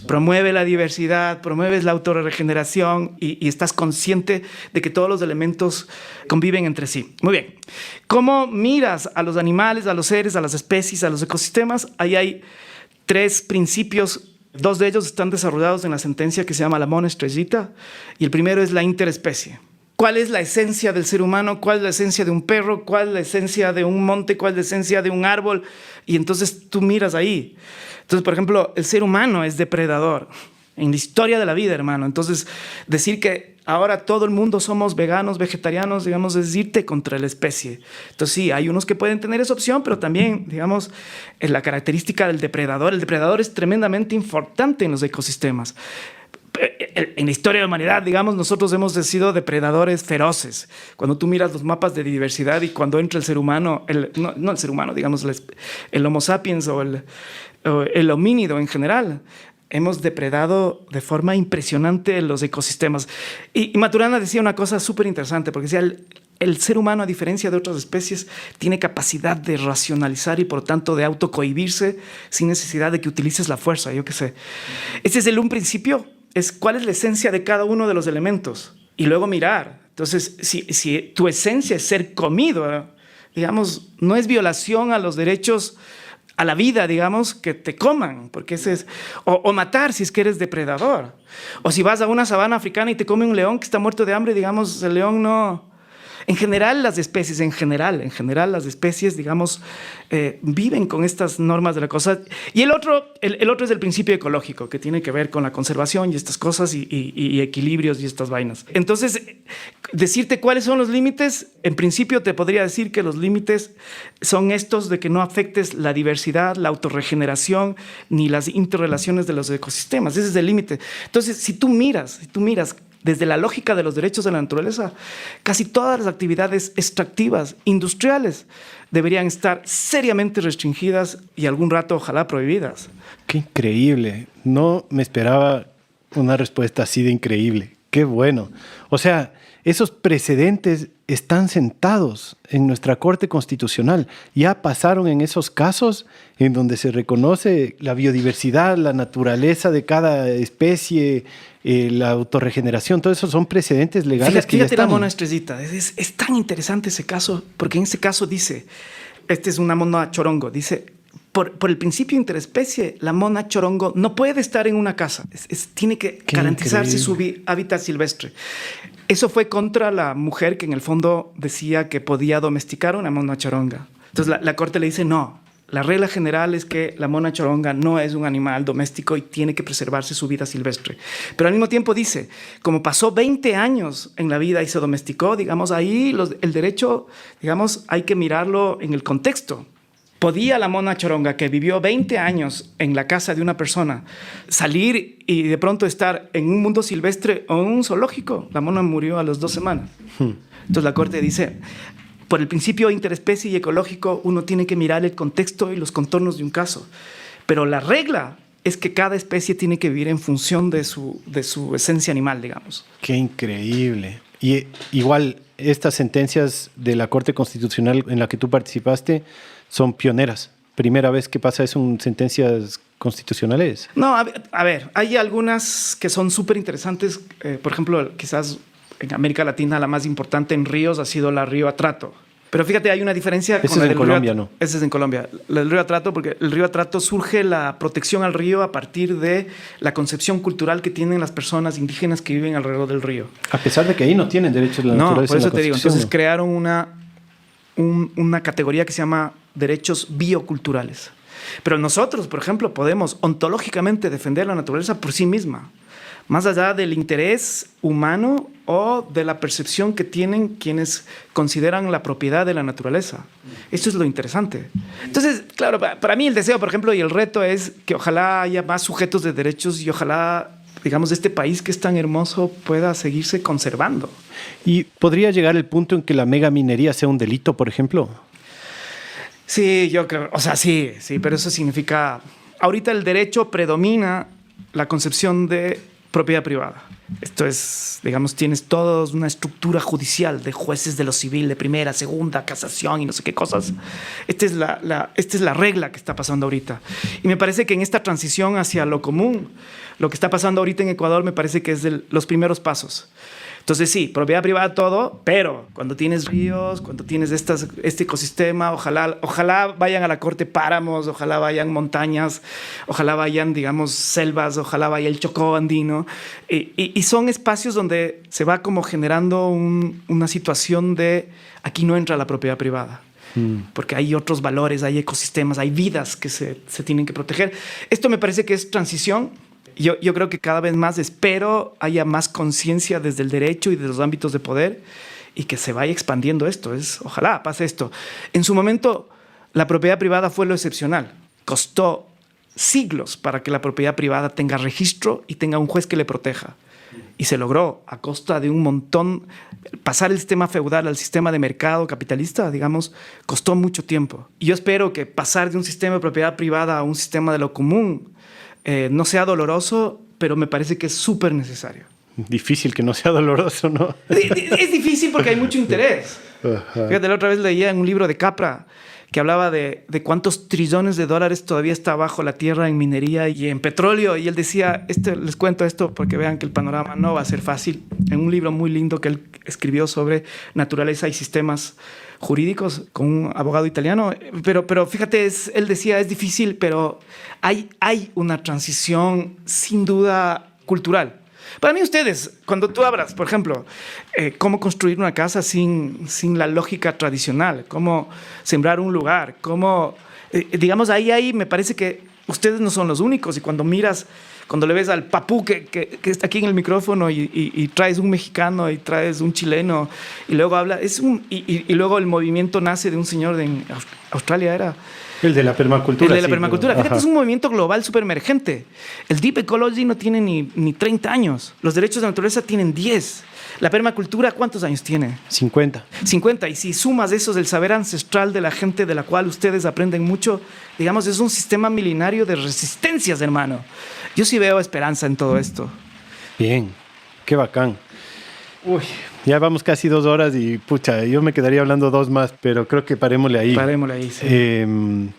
Promueve la diversidad, promueves la autorregeneración y estás consciente de que todos los elementos conviven entre sí. Muy bien. ¿Cómo miras a los animales, a los seres, a las especies, a los ecosistemas? Ahí hay tres principios. Dos de ellos están desarrollados en la sentencia que se llama la Mona Estrellita, y el primero es la interespecie. ¿Cuál es la esencia del ser humano? ¿Cuál es la esencia de un perro? ¿Cuál es la esencia de un monte? ¿Cuál es la esencia de un árbol? Y entonces tú miras ahí. Entonces, por ejemplo, el ser humano es depredador en la historia de la vida, hermano. Entonces, decir que ahora todo el mundo somos veganos, vegetarianos, digamos, es irte contra la especie. Entonces, sí, hay unos que pueden tener esa opción, pero también, digamos, es la característica del depredador. El depredador es tremendamente importante en los ecosistemas. En la historia de la humanidad, digamos, nosotros hemos sido depredadores feroces. Cuando tú miras los mapas de diversidad y cuando entra el ser humano, no el ser humano, digamos, el Homo sapiens o el homínido en general, hemos depredado de forma impresionante los ecosistemas. Y Maturana decía una cosa súper interesante, porque decía, el ser humano, a diferencia de otras especies, tiene capacidad de racionalizar y, por tanto, de autocohibirse sin necesidad de que utilices la fuerza, yo qué sé. Ese es un principio, es cuál es la esencia de cada uno de los elementos. Y luego mirar. Entonces, si tu esencia es ser comido, digamos, no es violación a los derechos a la vida, digamos, que te coman, porque ese es, o matar si es que eres depredador. O si vas a una sabana africana y te come un león que está muerto de hambre, digamos, el león no... En general, las especies, las especies, digamos, viven con estas normas de la cosa. Y el otro es el principio ecológico, que tiene que ver con la conservación y estas cosas y equilibrios y estas vainas. Entonces, decirte cuáles son los límites, en principio te podría decir que los límites son estos de que no afectes la diversidad, la autorregeneración, ni las interrelaciones de los ecosistemas. Ese es el límite. Entonces, si tú miras desde la lógica de los derechos de la naturaleza, casi todas las actividades extractivas, industriales, deberían estar seriamente restringidas y algún rato ojalá prohibidas. Qué increíble. No me esperaba una respuesta así de increíble. Qué bueno. O sea, esos precedentes están sentados en nuestra Corte Constitucional. Ya pasaron en esos casos en donde se reconoce la biodiversidad, la naturaleza de cada especie, la autorregeneración. Todo eso son precedentes legales que ya fíjate están. la mona estrellita. Es tan interesante ese caso, porque en ese caso dice, este es una mona chorongo, dice, por el principio interespecie, la mona chorongo no puede estar en una casa. Tiene que garantizarse su hábitat silvestre. Eso fue contra la mujer que en el fondo decía que podía domesticar una mona choronga. Entonces la corte le dice, no, la regla general es que la mona choronga no es un animal doméstico y tiene que preservarse su vida silvestre. Pero al mismo tiempo dice, como pasó 20 años en la vida y se domesticó, digamos, ahí el derecho, digamos, hay que mirarlo en el contexto. ¿Podía la mona choronga, que vivió 20 años en la casa de una persona, salir y de pronto estar en un mundo silvestre o en un zoológico? La mona murió a las 2 semanas. Entonces la corte dice, por el principio interespecie y ecológico, uno tiene que mirar el contexto y los contornos de un caso. Pero la regla es que cada especie tiene que vivir en función de su esencia animal, digamos. Qué increíble. Y igual, estas sentencias de la Corte Constitucional en la que tú participaste son pioneras. Primera vez que pasa eso en sentencias constitucionales. No, a ver, hay algunas que son súper interesantes. Por ejemplo, quizás en América Latina la más importante en ríos ha sido la Río Atrato. Pero fíjate, hay una diferencia. Ese es en Colombia, ¿no? Ese es en Colombia. El Río Atrato, porque el Río Atrato surge la protección al río a partir de la concepción cultural que tienen las personas indígenas que viven alrededor del río. A pesar de que ahí no tienen derechos de la naturaleza. No, por eso te digo. Entonces ¿no? crearon una categoría que se llama derechos bioculturales. Pero nosotros, por ejemplo, podemos ontológicamente defender la naturaleza por sí misma, más allá del interés humano o de la percepción que tienen quienes consideran la propiedad de la naturaleza. Esto es lo interesante. Entonces, claro, para mí el deseo, por ejemplo, y el reto es que ojalá haya más sujetos de derechos y ojalá, digamos, este país que es tan hermoso pueda seguirse conservando. ¿Y podría llegar el punto en que la megaminería sea un delito, por ejemplo? Sí, yo creo, o sea, sí, pero eso significa, ahorita el derecho predomina la concepción de propiedad privada. Esto es, digamos, tienes toda una estructura judicial de jueces de lo civil, de primera, segunda, casación y no sé qué cosas. Esta es la regla que está pasando ahorita. Y me parece que en esta transición hacia lo común, lo que está pasando ahorita en Ecuador me parece que es los primeros pasos. Entonces sí, propiedad privada todo, pero cuando tienes ríos, cuando tienes este ecosistema, ojalá vayan a la corte páramos, ojalá vayan montañas, ojalá vayan, digamos, selvas, ojalá vaya el Chocó andino. Y son espacios donde se va como generando una situación de aquí no entra la propiedad privada. Porque hay otros valores, hay ecosistemas, hay vidas que se tienen que proteger. Esto me parece que es transición. Yo creo que cada vez más espero haya más conciencia desde el derecho y de los ámbitos de poder y que se vaya expandiendo esto. Ojalá pase esto. En su momento, la propiedad privada fue lo excepcional. Costó siglos para que la propiedad privada tenga registro y tenga un juez que le proteja. Y se logró a costa de un montón. Pasar el sistema feudal al sistema de mercado capitalista, digamos, costó mucho tiempo. Y yo espero que pasar de un sistema de propiedad privada a un sistema de lo común no sea doloroso, pero me parece que es súper necesario. Difícil que no sea doloroso, ¿no? Es difícil porque hay mucho interés. Fíjate, la otra vez leía en un libro de Capra que hablaba de cuántos trillones de dólares todavía está bajo la tierra en minería y en petróleo. Y él decía, les cuento esto porque vean que el panorama no va a ser fácil. En un libro muy lindo que él escribió sobre naturaleza y sistemas jurídicos con un abogado italiano. Pero fíjate, él decía, es difícil, pero hay una transición sin duda cultural. Para mí ustedes, cuando tú hablas, por ejemplo, cómo construir una casa sin la lógica tradicional, cómo sembrar un lugar, cómo, digamos, ahí me parece que ustedes no son los únicos. Y cuando le ves al papú que está aquí en el micrófono y traes un mexicano y traes un chileno y luego habla, y luego el movimiento nace de un señor de Australia, era... El de la permacultura. El de la permacultura. Fíjate, es un movimiento global súper emergente. El Deep Ecology no tiene ni 30 años. Los derechos de la naturaleza tienen 10. La permacultura, ¿cuántos años tiene? 50. 50. Y si sumas esos del saber ancestral de la gente de la cual ustedes aprenden mucho, digamos, es un sistema milenario de resistencias, hermano. Yo sí veo esperanza en todo esto. Bien. qué bacán. Uy, ya vamos casi 2 horas y pucha, yo me quedaría hablando 2 más, pero creo que parémosle ahí. Parémosle ahí, sí.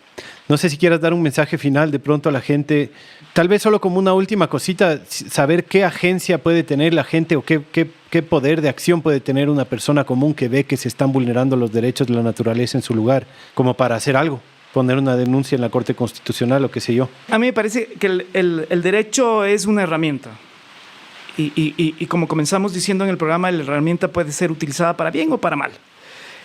No sé si quieras dar un mensaje final de pronto a la gente, tal vez solo como una última cosita, saber qué agencia puede tener la gente o qué poder de acción puede tener una persona común que ve que se están vulnerando los derechos de la naturaleza en su lugar, como para hacer algo, poner una denuncia en la Corte Constitucional o qué sé yo. A mí me parece que el derecho es una herramienta. Y como comenzamos diciendo en el programa, la herramienta puede ser utilizada para bien o para mal.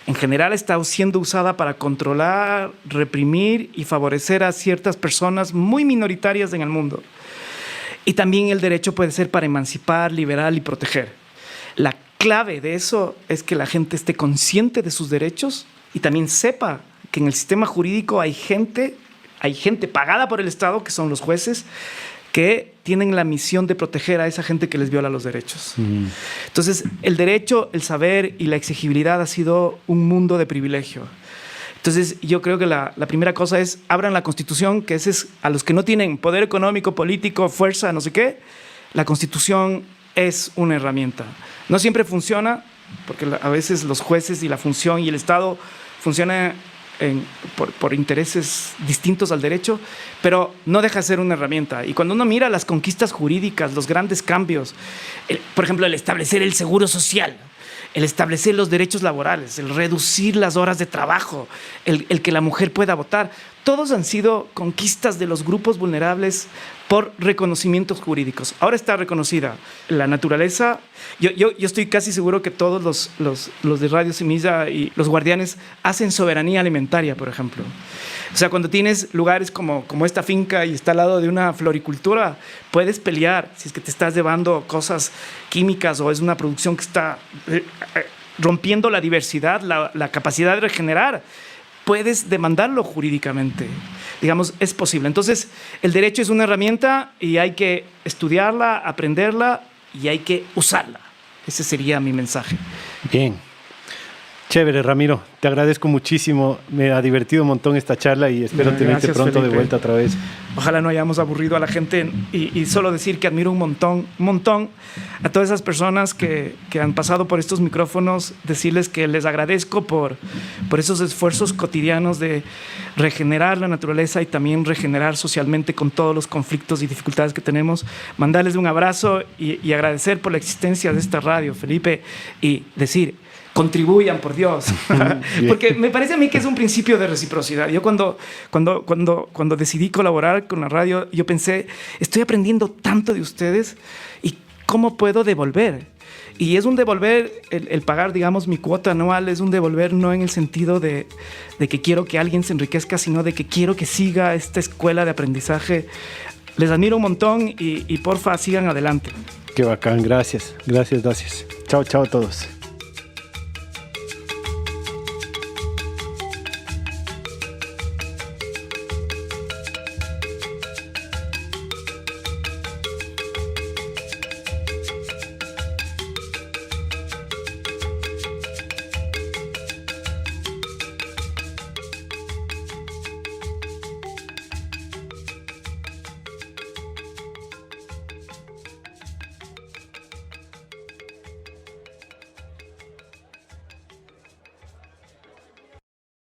En general está siendo usada para controlar, reprimir y favorecer a ciertas personas muy minoritarias en el mundo. Y también el derecho puede ser para emancipar, liberar y proteger. La clave de eso es que la gente esté consciente de sus derechos y también sepa que en el sistema jurídico hay gente pagada por el Estado, que son los jueces, que tienen la misión de proteger a esa gente que les viola los derechos. Entonces, el derecho, el saber y la exigibilidad ha sido un mundo de privilegio. Entonces, yo creo que la primera cosa es, abran la Constitución, que ese es a los que no tienen poder económico, político, fuerza, no sé qué, la Constitución es una herramienta. No siempre funciona, porque a veces los jueces y la función y el Estado funcionan por intereses distintos al derecho, pero no deja de ser una herramienta. Y cuando uno mira las conquistas jurídicas, los grandes cambios, por ejemplo, el establecer el seguro social, el establecer los derechos laborales, el reducir las horas de trabajo, el que la mujer pueda votar, todos han sido conquistas de los grupos vulnerables por reconocimientos jurídicos. Ahora está reconocida la naturaleza. Yo estoy casi seguro que todos los de Radio Semilla y los guardianes hacen soberanía alimentaria, por ejemplo. O sea, cuando tienes lugares como esta finca y está al lado de una floricultura, puedes pelear si es que te estás llevando cosas químicas o es una producción que está rompiendo la diversidad, la capacidad de regenerar. Puedes demandarlo jurídicamente. Digamos, es posible. Entonces, el derecho es una herramienta y hay que estudiarla, aprenderla y hay que usarla. Ese sería mi mensaje. Bien. Chévere, Ramiro. Te agradezco muchísimo. Me ha divertido un montón esta charla y espero tenerte pronto, Felipe, de vuelta otra vez. Ojalá no hayamos aburrido a la gente y solo decir que admiro un montón a todas esas personas que han pasado por estos micrófonos, decirles que les agradezco por esos esfuerzos cotidianos de regenerar la naturaleza y también regenerar socialmente con todos los conflictos y dificultades que tenemos. Mandarles un abrazo y agradecer por la existencia de esta radio, Felipe, y decir: contribuyan, por Dios. Porque me parece a mí que es un principio de reciprocidad. Yo cuando decidí colaborar con la radio, yo pensé, estoy aprendiendo tanto de ustedes y ¿cómo puedo devolver? Y es un devolver, el pagar, digamos, mi cuota anual, es un devolver no en el sentido de que quiero que alguien se enriquezca, sino de que quiero que siga esta escuela de aprendizaje. Les admiro un montón y porfa, sigan adelante. Qué bacán, gracias. Chao a todos.